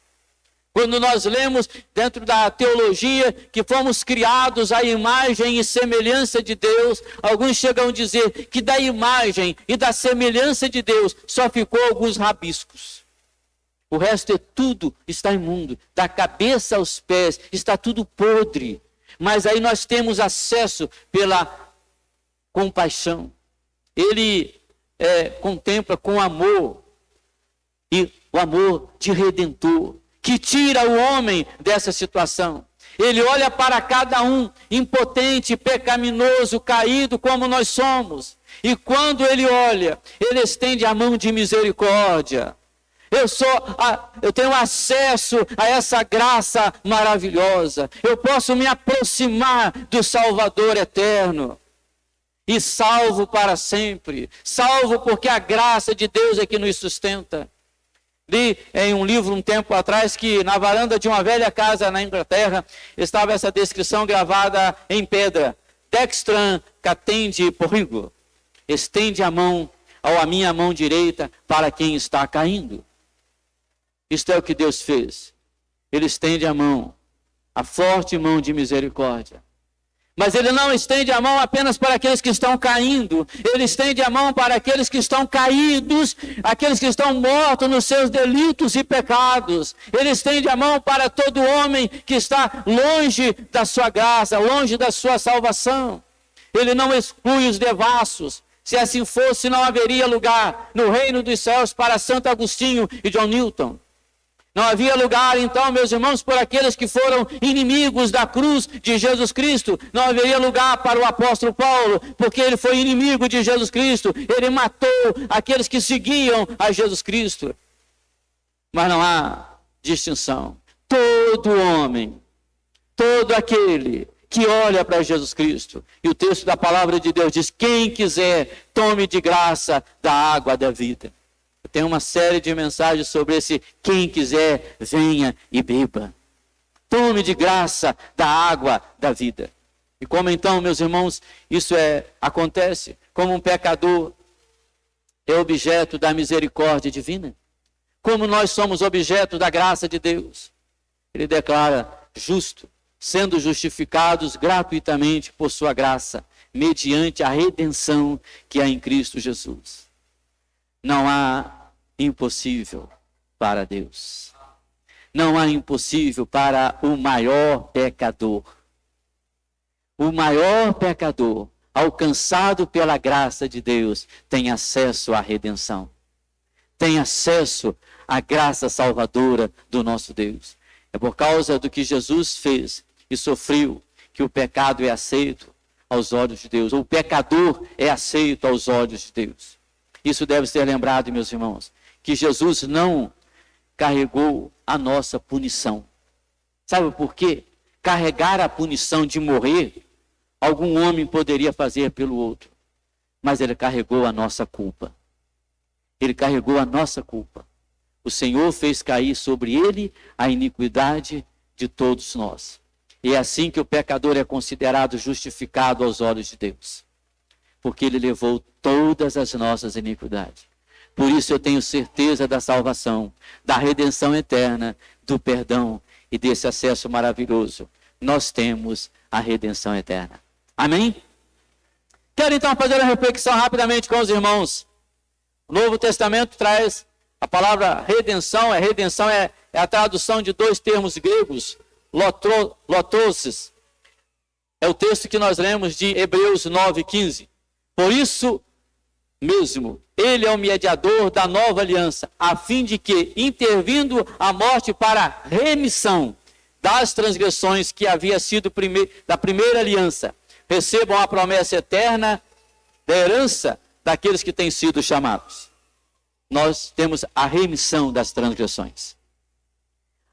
Quando nós lemos dentro da teologia que fomos criados à imagem e semelhança de Deus, alguns chegam a dizer que da imagem e da semelhança de Deus só ficou alguns rabiscos. O resto é tudo está imundo, da cabeça aos pés, está tudo podre. Mas aí nós temos acesso pela compaixão. Ele contempla com amor, e o amor de Redentor, que tira o homem dessa situação. Ele olha para cada um, impotente, pecaminoso, caído como nós somos. E quando ele olha, ele estende a mão de misericórdia. Eu tenho acesso a essa graça maravilhosa. Eu posso me aproximar do Salvador eterno. E salvo para sempre. Salvo porque a graça de Deus é que nos sustenta. Li em um livro um tempo atrás que na varanda de uma velha casa na Inglaterra estava essa descrição gravada em pedra. Dextran catendi porrigo. Estende a mão à minha mão direita para quem está caindo. Isto é o que Deus fez. Ele estende a mão, a forte mão de misericórdia. Mas ele não estende a mão apenas para aqueles que estão caindo. Ele estende a mão para aqueles que estão caídos, aqueles que estão mortos nos seus delitos e pecados. Ele estende a mão para todo homem que está longe da sua graça, longe da sua salvação. Ele não exclui os devassos. Se assim fosse, não haveria lugar no reino dos céus para Santo Agostinho e John Newton. Não havia lugar, então, meus irmãos, por aqueles que foram inimigos da cruz de Jesus Cristo. Não haveria lugar para o apóstolo Paulo, porque ele foi inimigo de Jesus Cristo. Ele matou aqueles que seguiam a Jesus Cristo. Mas não há distinção. Todo homem, todo aquele que olha para Jesus Cristo. E o texto da palavra de Deus diz: quem quiser, tome de graça da água da vida. Tem uma série de mensagens sobre esse quem quiser, venha e beba. Tome de graça da água da vida. E como então, meus irmãos, isso acontece? Como um pecador é objeto da misericórdia divina? Como nós somos objeto da graça de Deus? Ele declara justo, sendo justificados gratuitamente por sua graça, mediante a redenção que há em Cristo Jesus. Não há impossível para Deus. Não há impossível para o maior pecador. O maior pecador, alcançado pela graça de Deus, tem acesso à redenção. Tem acesso à graça salvadora do nosso Deus. É por causa do que Jesus fez e sofreu que o pecado é aceito aos olhos de Deus. O pecador é aceito aos olhos de Deus. Isso deve ser lembrado, meus irmãos, que Jesus não carregou a nossa punição. Sabe por quê? Carregar a punição de morrer, algum homem poderia fazer pelo outro. mas ele carregou a nossa culpa. Ele carregou a nossa culpa. O Senhor fez cair sobre ele a iniquidade de todos nós. E é assim que o pecador é considerado justificado aos olhos de Deus. Porque ele levou todas as nossas iniquidades. Por isso eu tenho certeza da salvação, da redenção eterna, do perdão e desse acesso maravilhoso. Nós temos a redenção eterna. Amém? Quero então fazer uma reflexão rapidamente com os irmãos. O Novo Testamento traz a palavra redenção. Redenção é a tradução de dois termos gregos, lotoses. É o texto que nós lemos de Hebreus 9:15. Por isso mesmo, ele é o mediador da nova aliança, a fim de que, intervindo a morte para remissão das transgressões que havia sido da primeira aliança, recebam a promessa eterna da herança daqueles que têm sido chamados. Nós temos a remissão das transgressões.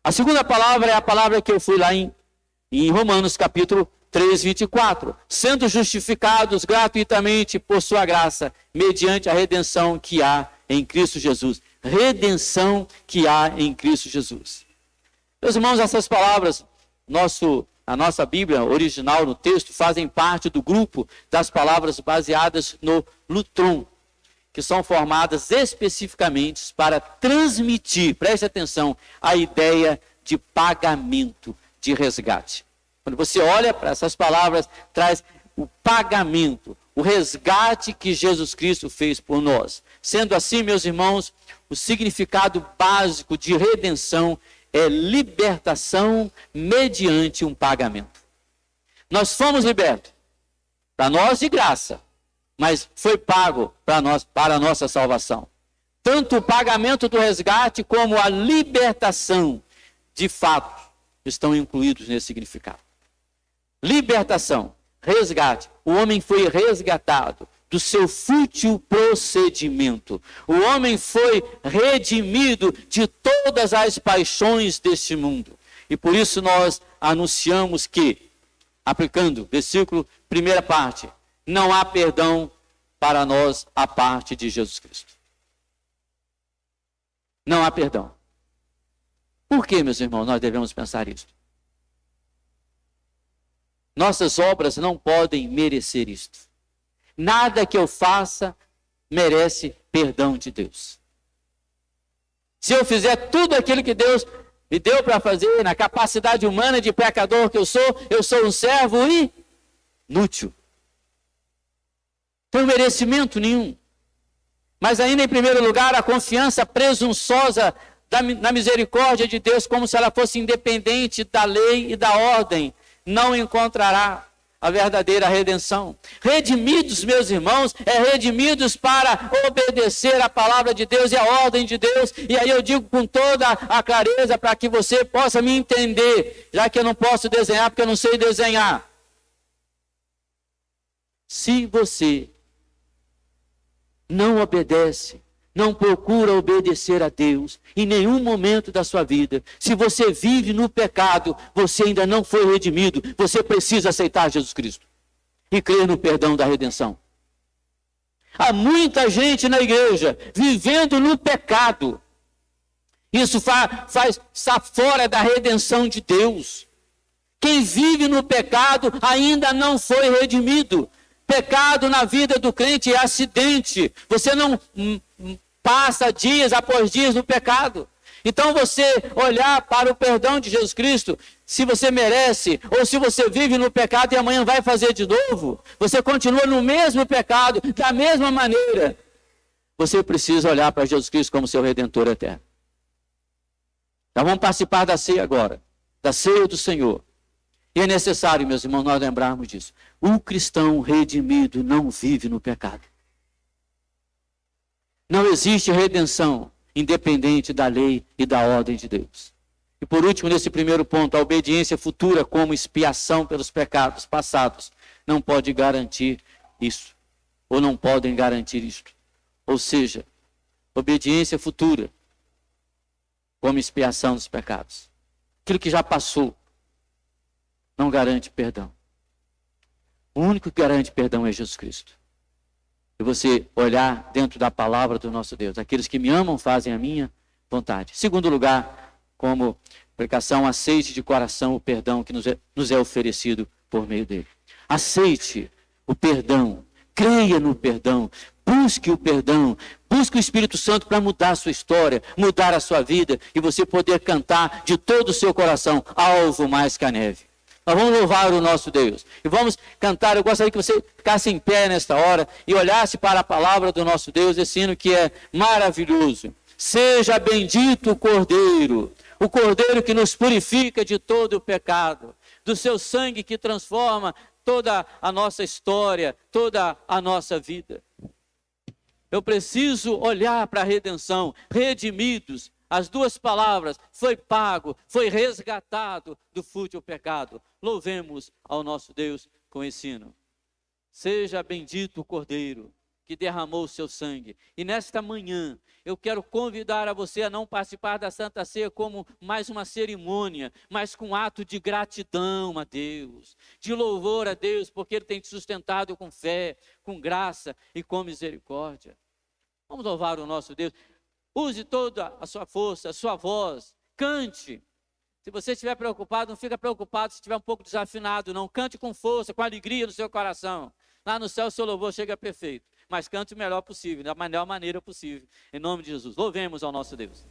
A segunda palavra é a palavra que eu fui lá em Romanos capítulo 3:24. Sendo justificados gratuitamente por sua graça, mediante a redenção que há em Cristo Jesus. Redenção que há em Cristo Jesus. Meus irmãos, essas palavras, a nossa Bíblia original no texto, fazem parte do grupo das palavras baseadas no lutron, que são formadas especificamente para transmitir, preste atenção, a ideia de pagamento, de resgate. Quando você olha para essas palavras, traz o pagamento, o resgate que Jesus Cristo fez por nós. Sendo assim, meus irmãos, o significado básico de redenção é libertação mediante um pagamento. Nós fomos libertos, para nós de graça, mas foi pago para a nossa salvação. Tanto o pagamento do resgate como a libertação, de fato, estão incluídos nesse significado. Libertação, resgate. O homem foi resgatado do seu fútil procedimento. O homem foi redimido de todas as paixões deste mundo. E por isso nós anunciamos que, aplicando versículo, primeira parte, não há perdão para nós a parte de Jesus Cristo. Não há perdão. Por que, meus irmãos, nós devemos pensar isso? Nossas obras não podem merecer isto. Nada que eu faça merece perdão de Deus. Se eu fizer tudo aquilo que Deus me deu para fazer, na capacidade humana de pecador que eu sou um servo inútil. Não tem merecimento nenhum. Mas ainda em primeiro lugar, a confiança presunçosa na misericórdia de Deus, como se ela fosse independente da lei e da ordem, não encontrará a verdadeira redenção. Redimidos, meus irmãos, redimidos para obedecer a palavra de Deus e a ordem de Deus. E aí eu digo com toda a clareza para que você possa me entender, já que eu não posso desenhar porque eu não sei desenhar. Se você não obedece, não procura obedecer a Deus em nenhum momento da sua vida, se você vive no pecado, você ainda não foi redimido, você precisa aceitar Jesus Cristo e crer no perdão da redenção. Há muita gente na igreja vivendo no pecado. Isso está fora da redenção de Deus. Quem vive no pecado ainda não foi redimido. Pecado na vida do crente é acidente. Você não passa dias após dias no pecado. Então você olhar para o perdão de Jesus Cristo, se você merece, ou se você vive no pecado e amanhã vai fazer de novo, você continua no mesmo pecado, da mesma maneira. Você precisa olhar para Jesus Cristo como seu Redentor eterno. Então vamos participar da ceia agora, da ceia do Senhor. E é necessário, meus irmãos, nós lembrarmos disso. O cristão redimido não vive no pecado. Não existe redenção independente da lei e da ordem de Deus. E por último, nesse primeiro ponto, a obediência futura como expiação pelos pecados passados não pode garantir isso, ou não podem garantir isto. Ou seja, obediência futura como expiação dos pecados. Aquilo que já passou não garante perdão. O único que garante perdão é Jesus Cristo. E você olhar dentro da palavra do nosso Deus. Aqueles que me amam fazem a minha vontade. Segundo lugar, como aplicação, aceite de coração o perdão que nos é oferecido por meio dele. Aceite o perdão. Creia no perdão. Busque o perdão. Busque o Espírito Santo para mudar a sua história, mudar a sua vida e você poder cantar de todo o seu coração, alvo mais que a neve. Nós vamos louvar o nosso Deus. E vamos cantar. Eu gostaria que você ficasse em pé nesta hora e olhasse para a palavra do nosso Deus, esse hino que é maravilhoso. Seja bendito o Cordeiro que nos purifica de todo o pecado, do seu sangue que transforma toda a nossa história, toda a nossa vida. Eu preciso olhar para a redenção, redimidos. As duas palavras, foi pago, foi resgatado do fútil pecado. Louvemos ao nosso Deus com esse hino. Seja bendito o Cordeiro que derramou o seu sangue. E nesta manhã, eu quero convidar a você a não participar da Santa Ceia como mais uma cerimônia, mas com um ato de gratidão a Deus, de louvor a Deus, porque Ele tem te sustentado com fé, com graça e com misericórdia. Vamos louvar o nosso Deus. Use toda a sua força, a sua voz, cante. Se você estiver preocupado, não fica preocupado se estiver um pouco desafinado, não. Cante com força, com alegria no seu coração. Lá no céu o seu louvor chega perfeito, mas cante o melhor possível, da melhor maneira possível. Em nome de Jesus, louvemos ao nosso Deus.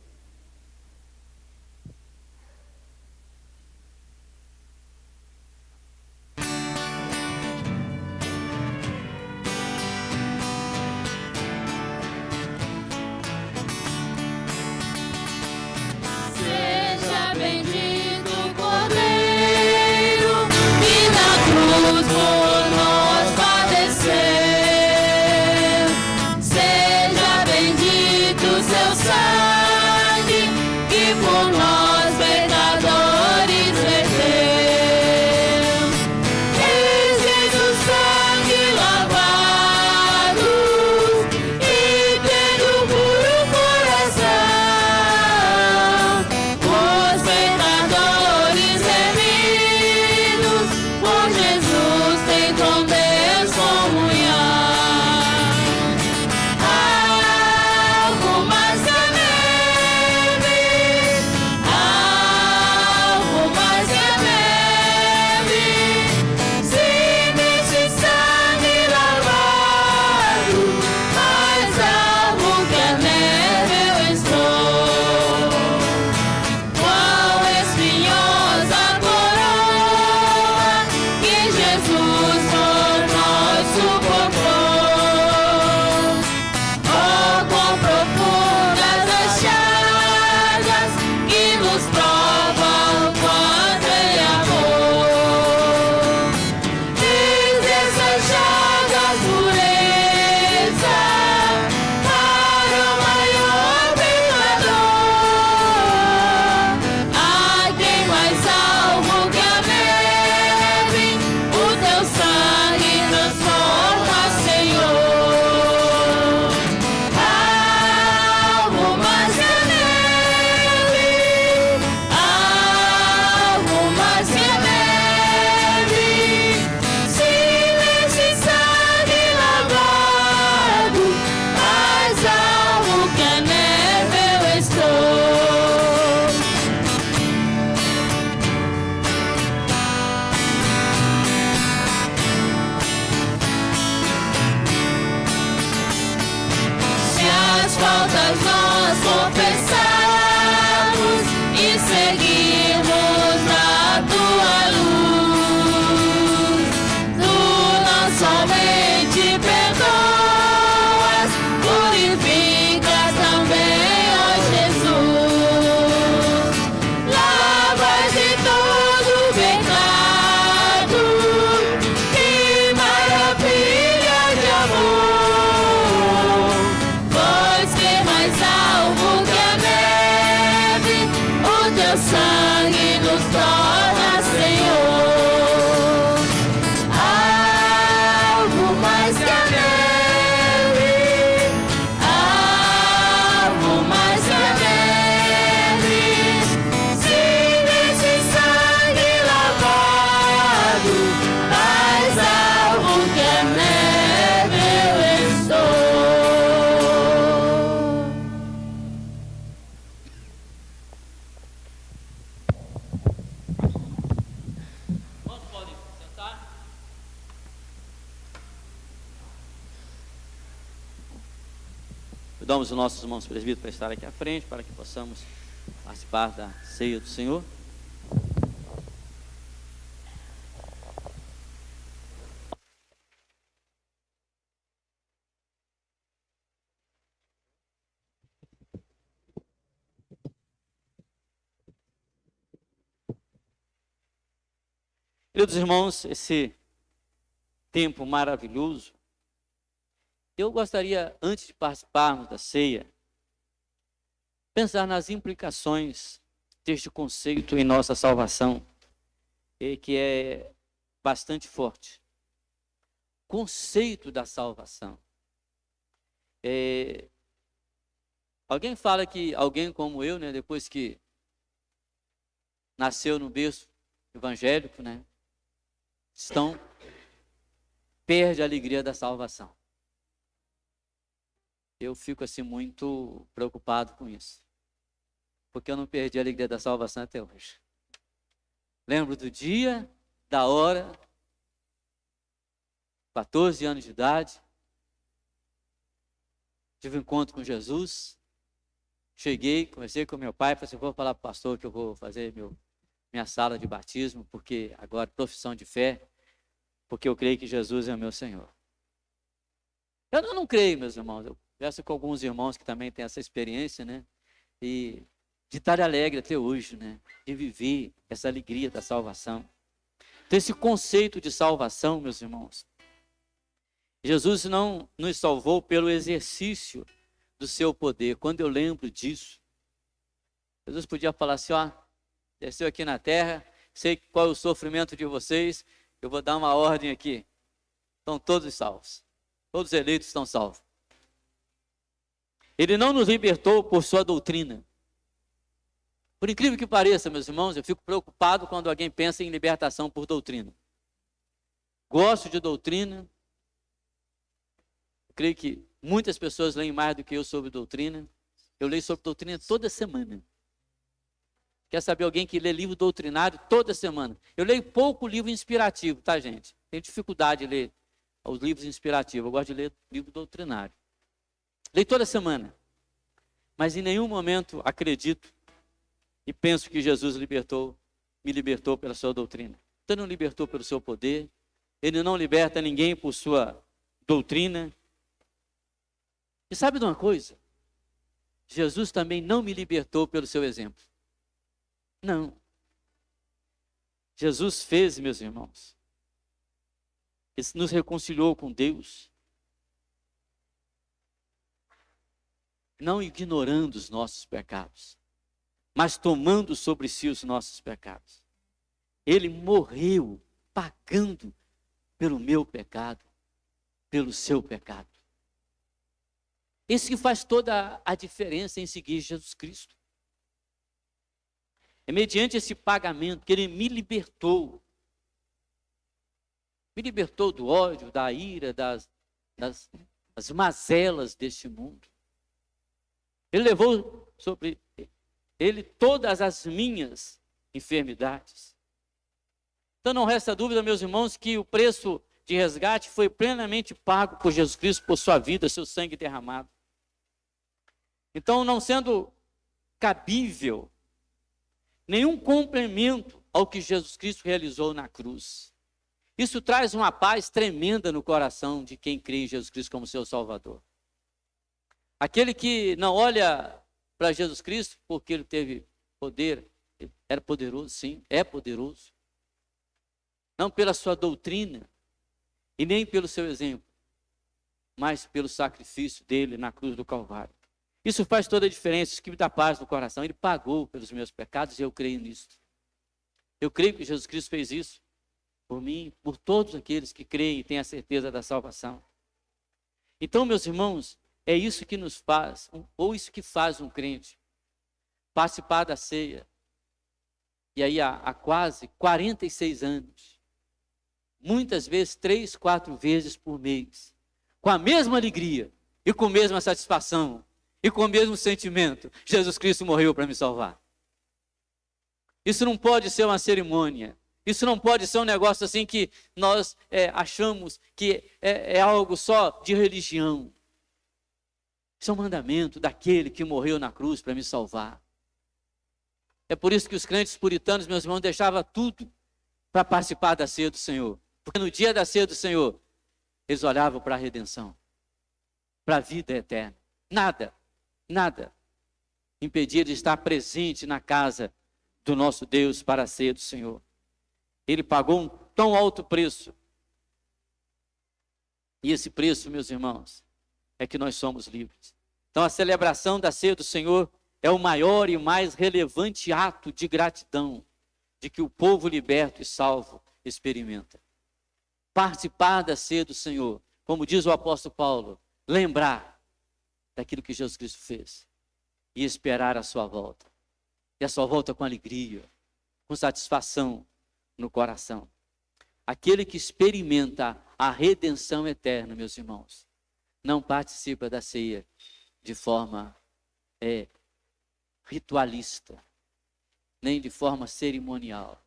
Seja bendito o Cordeiro que na cruz por nós padeceu. Seja bendito o seu sangue Convidamos os nossos irmãos presbíteros para estar aqui à frente, para que possamos participar da ceia do Senhor. Queridos irmãos, esse tempo maravilhoso, eu gostaria, antes de participarmos da ceia, pensar nas implicações deste conceito em nossa salvação, e que é bastante forte. Conceito da salvação. Alguém fala que alguém como eu, né, depois que nasceu no berço evangélico, né, perde a alegria da salvação. Eu fico assim muito preocupado com isso, porque eu não perdi a alegria da salvação até hoje. Lembro do dia, da hora, 14 anos de idade, tive um encontro com Jesus, cheguei, conversei com meu pai, falei assim, vou falar para o pastor que eu vou fazer minha sala de batismo, porque agora profissão de fé, porque eu creio que Jesus é o meu Senhor. Eu não creio, meus irmãos, eu converso com alguns irmãos que também têm essa experiência, né, e de estar alegre até hoje, né, de viver essa alegria da salvação. Então esse conceito de salvação, meus irmãos, Jesus não nos salvou pelo exercício do seu poder. Quando eu lembro disso, Jesus podia falar assim, ó, desceu aqui na terra, sei qual é o sofrimento de vocês, eu vou dar uma ordem aqui. Estão todos salvos. Todos os eleitos estão salvos. Ele não nos libertou por sua doutrina. Por incrível que pareça, meus irmãos, eu fico preocupado quando alguém pensa em libertação por doutrina. Gosto de doutrina. Eu creio que muitas pessoas leem mais do que eu sobre doutrina. Eu leio sobre doutrina toda semana. Quer saber alguém que lê livro doutrinário toda semana? Eu leio pouco livro inspirativo, tá, gente? Tenho dificuldade de ler os livros inspirativos. Eu gosto de ler livro doutrinário. Leio toda semana. Mas em nenhum momento acredito e penso que Jesus me libertou pela sua doutrina. Então não libertou pelo seu poder. Ele não liberta ninguém por sua doutrina. E sabe de uma coisa? Jesus também não me libertou pelo seu exemplo. Não. Jesus fez, meus irmãos, ele nos reconciliou com Deus, não ignorando os nossos pecados, mas tomando sobre si os nossos pecados. Ele morreu pagando pelo meu pecado, pelo seu pecado. Isso que faz toda a diferença em seguir Jesus Cristo. É mediante esse pagamento que ele me libertou. Me libertou do ódio, da ira, das mazelas deste mundo. Ele levou sobre ele todas as minhas enfermidades. Então não resta dúvida, meus irmãos, que o preço de resgate foi plenamente pago por Jesus Cristo, por sua vida, seu sangue derramado. Então, não sendo cabível nenhum complemento ao que Jesus Cristo realizou na cruz. Isso traz uma paz tremenda no coração de quem crê em Jesus Cristo como seu Salvador. Aquele que não olha para Jesus Cristo porque ele teve poder, ele era poderoso, sim, é poderoso. Não pela sua doutrina e nem pelo seu exemplo, mas pelo sacrifício dele na cruz do Calvário. Isso faz toda a diferença, isso que me dá paz no coração. Ele pagou pelos meus pecados e eu creio nisso. Eu creio que Jesus Cristo fez isso por mim, por todos aqueles que creem e têm a certeza da salvação. Então, meus irmãos, é isso que nos faz, ou isso que faz um crente participar da ceia. E aí há quase 46 anos, muitas vezes 3, 4 vezes por mês, com a mesma alegria e com a mesma satisfação, e com o mesmo sentimento, Jesus Cristo morreu para me salvar. Isso não pode ser uma cerimônia. Isso não pode ser um negócio assim que nós achamos que é algo só de religião. Isso é um mandamento daquele que morreu na cruz para me salvar. É por isso que os crentes puritanos, meus irmãos, deixavam tudo para participar da ceia do Senhor. Porque no dia da ceia do Senhor, eles olhavam para a redenção, para a vida eterna. Nada impedia de estar presente na casa do nosso Deus para a ceia do Senhor. Ele pagou um tão alto preço. E esse preço, meus irmãos, é que nós somos livres. Então a celebração da ceia do Senhor é o maior e mais relevante ato de gratidão de que o povo liberto e salvo experimenta. Participar da ceia do Senhor, como diz o apóstolo Paulo, lembrar daquilo que Jesus Cristo fez e esperar a sua volta. E a sua volta com alegria, com satisfação no coração. Aquele que experimenta a redenção eterna, meus irmãos, não participa da ceia de forma ritualista, nem de forma cerimonial.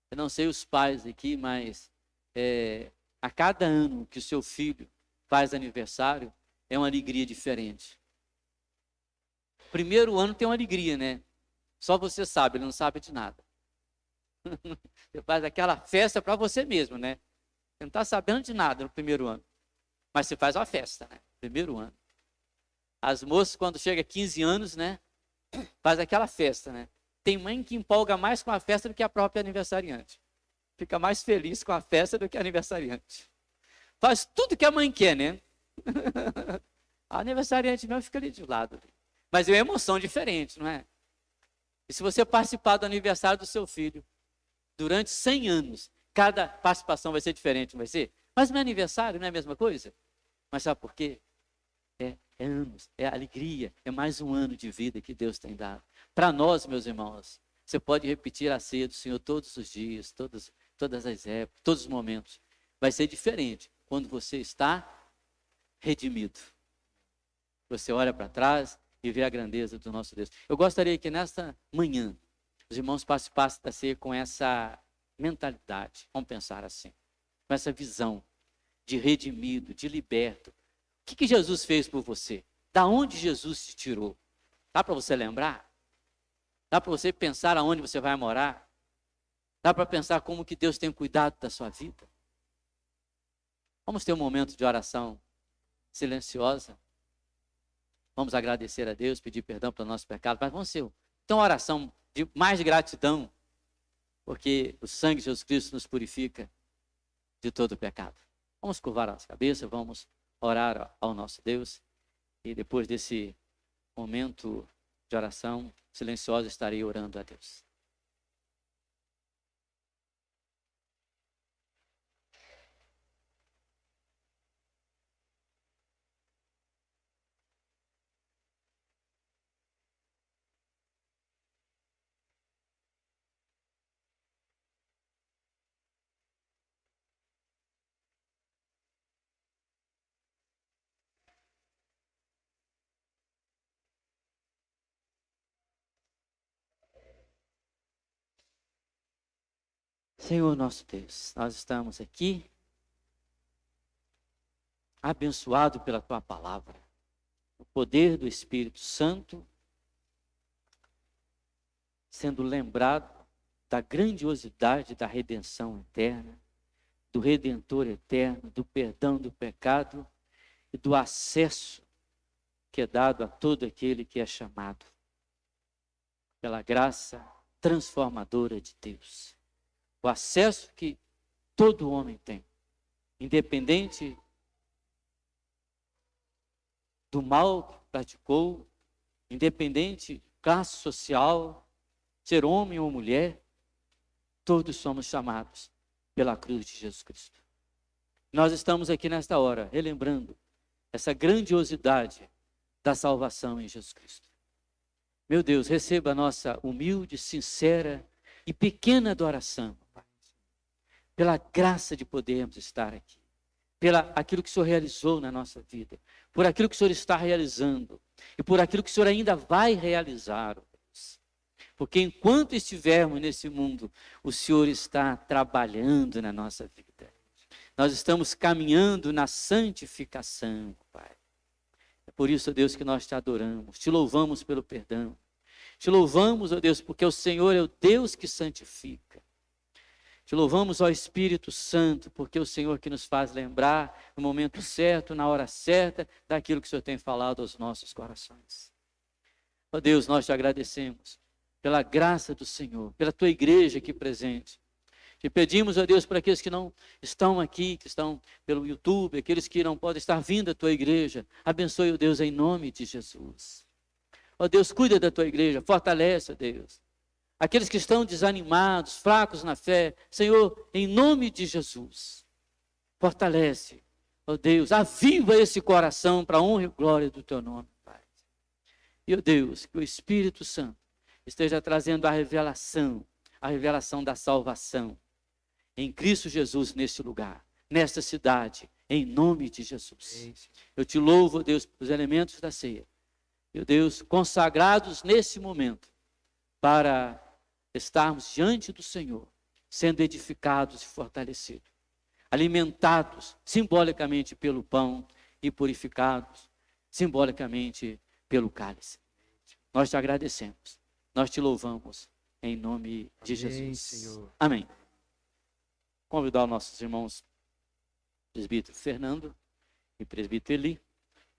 Eu não sei os pais aqui, mas a cada ano que o seu filho faz aniversário, é uma alegria diferente. Primeiro ano tem uma alegria, né? Só você sabe, ele não sabe de nada. Você faz aquela festa para você mesmo, né? Você não está sabendo de nada no primeiro ano. Mas você faz uma festa, né? Primeiro ano. As moças, quando chega a 15 anos, né? Faz aquela festa, né? Tem mãe que empolga mais com a festa do que a própria aniversariante. Fica mais feliz com a festa do que a aniversariante. Faz tudo que a mãe quer, né? A aniversariante mesmo fica ali de lado. Mas é uma emoção diferente, não é? E se você participar do aniversário do seu filho, durante 100 anos, cada participação vai ser diferente, não vai ser? Mas meu aniversário não é a mesma coisa? Mas sabe por quê? É anos, é alegria, é mais um ano de vida que Deus tem dado. Para nós, meus irmãos, você pode repetir a ceia do Senhor todos os dias, todas as épocas, todos os momentos. Vai ser diferente quando você está redimido. Você olha para trás e vê a grandeza do nosso Deus. Eu gostaria que nesta manhã os irmãos participassem da ceia com essa mentalidade, vamos pensar assim, com essa visão de redimido, de liberto. O que Jesus fez por você? Da onde Jesus te tirou? Dá para você lembrar? Dá para você pensar aonde você vai morar? Dá para pensar como que Deus tem cuidado da sua vida? Vamos ter um momento de oração silenciosa. Vamos agradecer a Deus, pedir perdão pelo nosso pecado, mas vamos ter uma oração de mais gratidão, porque o sangue de Jesus Cristo nos purifica de todo o pecado. Vamos curvar a nossa cabeça, vamos orar ao nosso Deus, e depois desse momento de oração silenciosa estarei orando a Deus. Senhor nosso Deus, nós estamos aqui abençoado pela Tua palavra, o poder do Espírito Santo, sendo lembrado da grandiosidade da redenção eterna, do Redentor eterno, do perdão do pecado e do acesso que é dado a todo aquele que é chamado pela graça transformadora de Deus. O acesso que todo homem tem, independente do mal que praticou, independente de classe social, ser homem ou mulher, todos somos chamados pela cruz de Jesus Cristo. Nós estamos aqui nesta hora, relembrando essa grandiosidade da salvação em Jesus Cristo. Meu Deus, receba a nossa humilde, sincera e pequena adoração, pela graça de podermos estar aqui, aquilo que o Senhor realizou na nossa vida, por aquilo que o Senhor está realizando e por aquilo que o Senhor ainda vai realizar. Porque enquanto estivermos nesse mundo, o Senhor está trabalhando na nossa vida. Nós estamos caminhando na santificação, Pai. Por isso, ó Deus, que nós te adoramos, te louvamos pelo perdão. Te louvamos, ó Deus, porque o Senhor é o Deus que santifica. Te louvamos, ó Espírito Santo, porque é o Senhor que nos faz lembrar no momento certo, na hora certa, daquilo que o Senhor tem falado aos nossos corações. Ó Deus, nós te agradecemos pela graça do Senhor, pela tua igreja aqui presente. Te pedimos, ó Deus, para aqueles que não estão aqui, que estão pelo YouTube, aqueles que não podem estar vindo à tua igreja, abençoe, ó Deus, em nome de Jesus. Ó Deus, cuida da tua igreja, fortalece, ó Deus. Aqueles que estão desanimados, fracos na fé, Senhor, em nome de Jesus, fortalece, ó Deus, aviva esse coração para a honra e glória do teu nome, Pai. E, ó Deus, que o Espírito Santo esteja trazendo a revelação da salvação em Cristo Jesus neste lugar, nesta cidade, em nome de Jesus. Eu te louvo, ó Deus, pelos elementos da ceia, meu Deus, consagrados nesse momento, para estarmos diante do Senhor, sendo edificados e fortalecidos, alimentados simbolicamente pelo pão e purificados simbolicamente pelo cálice. Nós te agradecemos, nós te louvamos, em nome de Jesus. Senhor. Amém. Convidar os nossos irmãos, presbítero Fernando e presbítero Eli,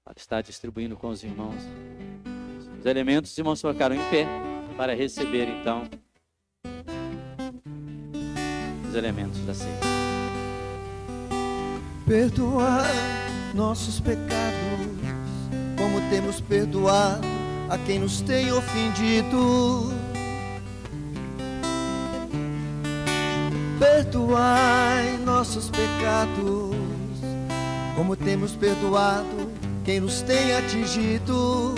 para estar distribuindo com os irmãos os elementos. Os irmãos colocaram em pé para receber, então, os elementos da ceia. Perdoai nossos pecados, como temos perdoado a quem nos tem ofendido. Perdoai nossos pecados, como temos perdoado quem nos tem atingido.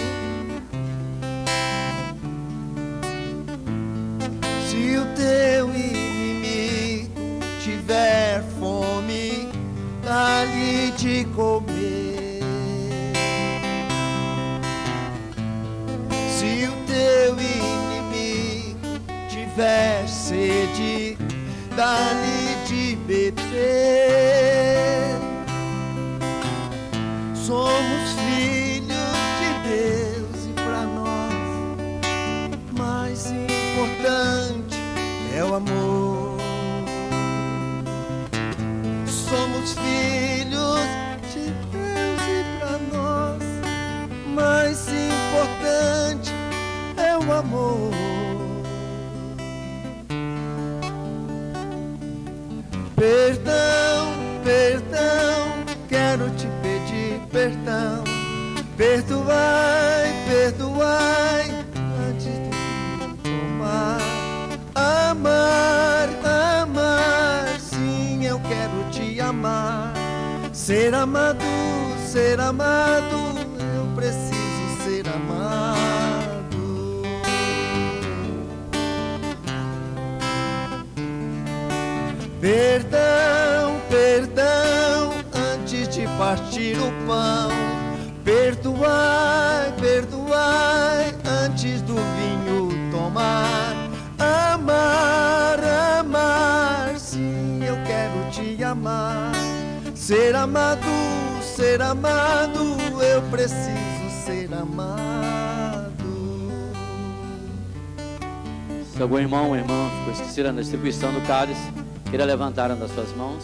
Se o teu inimigo tiver fome, dá-lhe de comer. Se o teu inimigo tiver sede, dá-lhe de beber. Somos filhos de Deus e para nós mais importante é o amor. Somos filhos de Deus e para nós mais importante é o amor. Perdão, perdão, quero te pedir perdão. Perdoai, perdoai, antes de tomar. Amar, amar, sim, eu quero te amar. Ser amado, eu preciso ser amado. Perdão, perdão, antes de partir o pão. Perdoai, perdoai, antes do vinho tomar. Amar, amar, sim, eu quero te amar. Ser amado, eu preciso ser amado. Se algum irmão ou irmã ficou esquecendo da distribuição do cálice, queira levantar uma das suas mãos.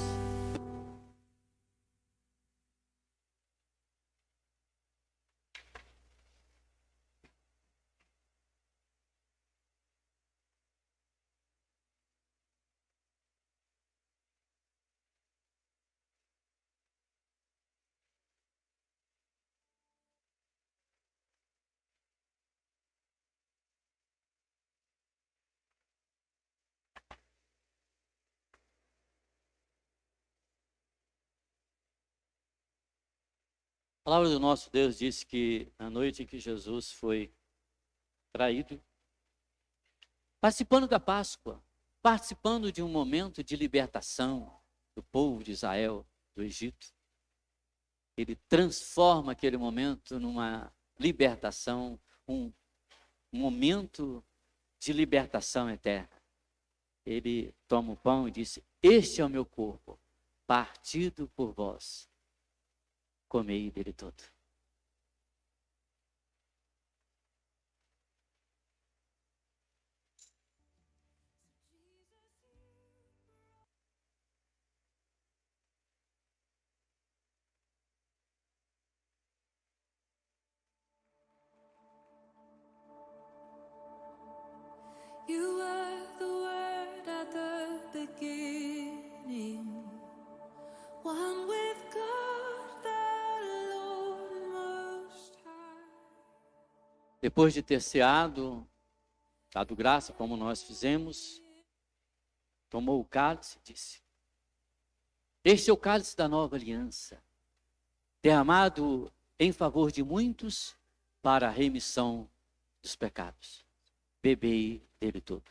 A palavra do nosso Deus diz que na noite em que Jesus foi traído, participando da Páscoa, participando de um momento de libertação do povo de Israel, do Egito, ele transforma aquele momento numa libertação, um momento de libertação eterna. Ele toma o pão e diz: este é o meu corpo, partido por vós. Comei dele todo. depois de ter ceado, dado graça, como nós fizemos, tomou o cálice e disse: este é o cálice da nova aliança, derramado em favor de muitos para a remissão dos pecados. Bebei dele todo.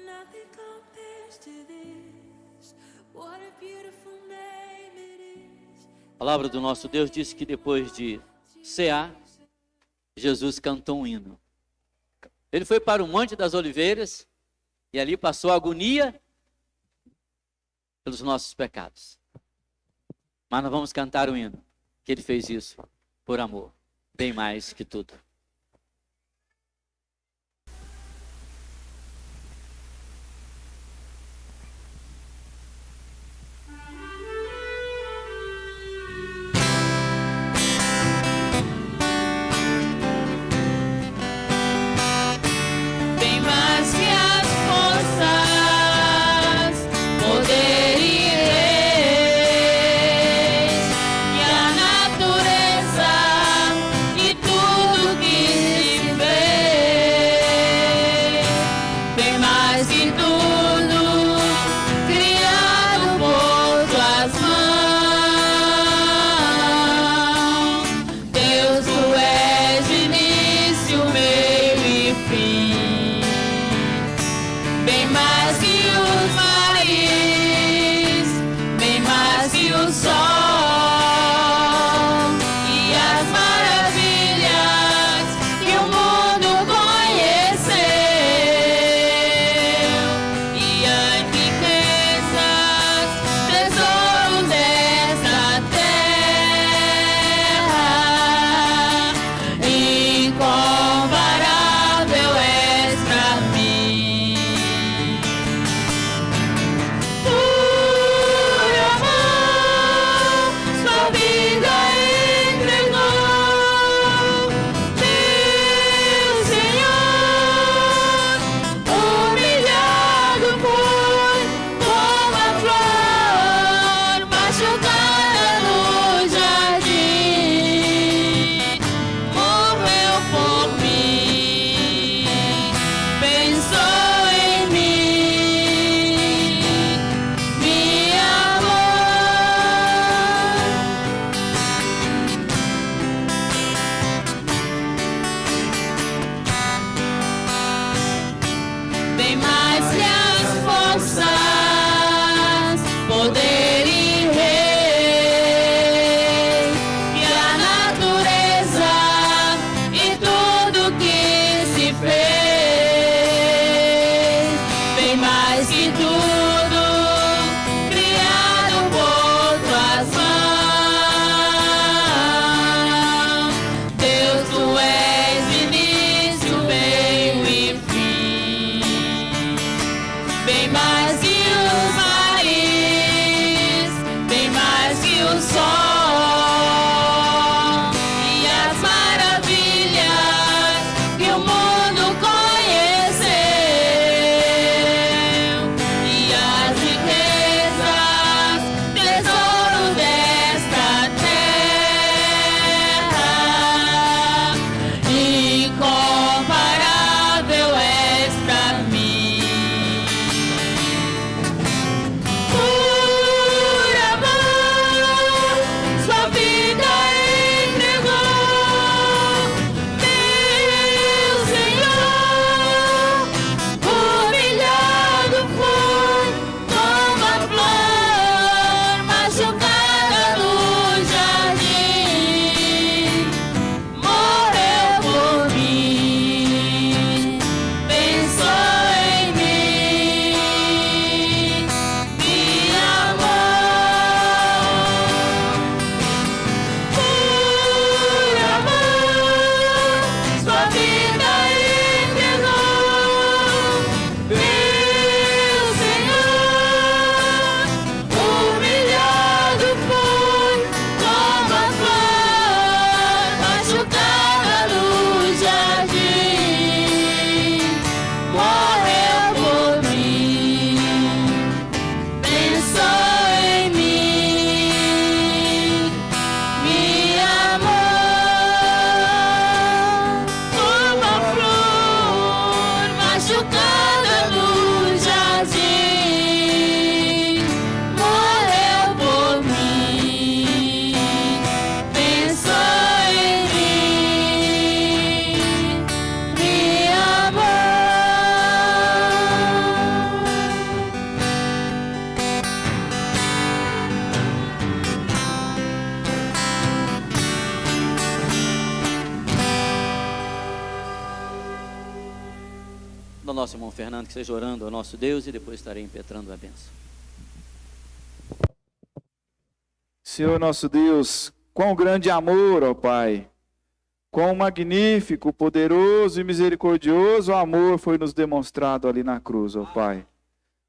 Nothing compares to this. What a beautiful name it is. A palavra do nosso Deus diz que depois de cear, Jesus cantou um hino. Ele foi para o Monte das Oliveiras e ali passou a agonia pelos nossos pecados. Mas nós vamos cantar o hino, que ele fez isso por amor, bem mais que tudo. Bem mais que as forças, poder e leis, e a natureza e tudo que ao nosso irmão Fernando que esteja orando ao nosso Deus e depois estarei impetrando a bênção. Senhor nosso Deus, quão grande amor, ó Pai, quão magnífico, poderoso e misericordioso amor foi nos demonstrado ali na cruz, ó Pai.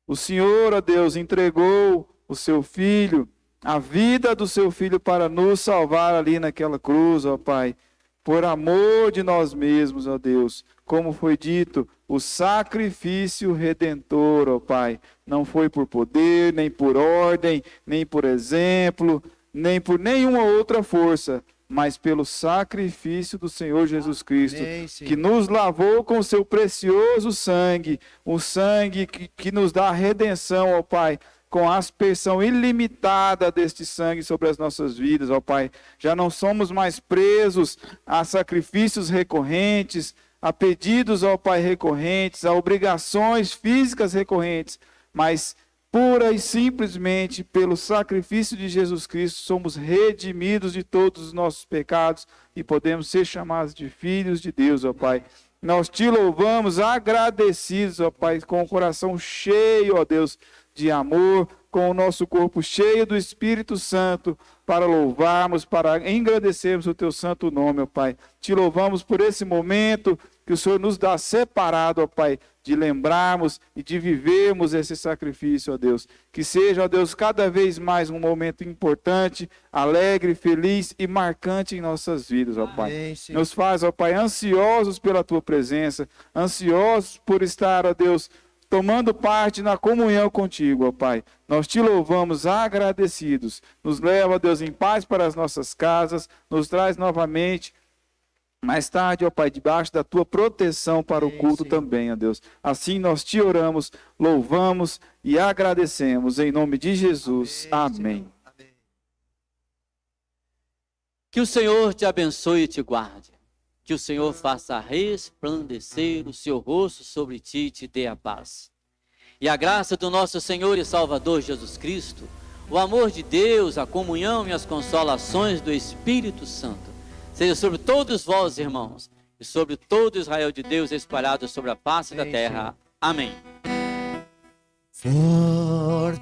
O Senhor, ó Deus, entregou o seu Filho, a vida do seu Filho para nos salvar ali naquela cruz, ó Pai, por amor de nós mesmos, ó Deus. Como foi dito, o sacrifício redentor, ó Pai, não foi por poder, nem por ordem, nem por exemplo, nem por nenhuma outra força, mas pelo sacrifício do Senhor Jesus Cristo, Amém, Senhor. que nos lavou com seu precioso sangue, o sangue que nos dá a redenção, ó Pai, com a aspersão ilimitada deste sangue sobre as nossas vidas, ó Pai. Já não somos mais presos a sacrifícios recorrentes, a pedidos, ó Pai, recorrentes, a obrigações físicas recorrentes, mas pura e simplesmente pelo sacrifício de Jesus Cristo somos redimidos de todos os nossos pecados e podemos ser chamados de filhos de Deus, ó Pai. Nós te louvamos agradecidos, ó Pai, com o coração cheio, ó Deus, de amor, com o nosso corpo cheio do Espírito Santo, para louvarmos, para engrandecermos o teu santo nome, ó Pai. Te louvamos por esse momento que o Senhor nos dá separado, ó Pai, de lembrarmos e de vivermos esse sacrifício, ó Deus. Que seja, ó Deus, cada vez mais um momento importante, alegre, feliz e marcante em nossas vidas, ó Pai. Amém, Senhor. Nos faz, ó Pai, ansiosos pela tua presença, ansiosos por estar, ó Deus, tomando parte na comunhão contigo, ó Pai. Nós te louvamos agradecidos. Nos leva, ó Deus, em paz para as nossas casas, nos traz novamente mais tarde, ó Pai, debaixo da tua proteção para o culto também, ó Deus. Assim nós te oramos, louvamos e agradecemos em nome de Jesus. Amém. Que o Senhor te abençoe e te guarde. Que o Senhor faça resplandecer o seu rosto sobre ti e te dê a paz. E a graça do nosso Senhor e Salvador Jesus Cristo, o amor de Deus, a comunhão e as consolações do Espírito Santo, seja sobre todos vós, irmãos, e sobre todo Israel de Deus espalhado sobre a face da terra. Amém. Fortalece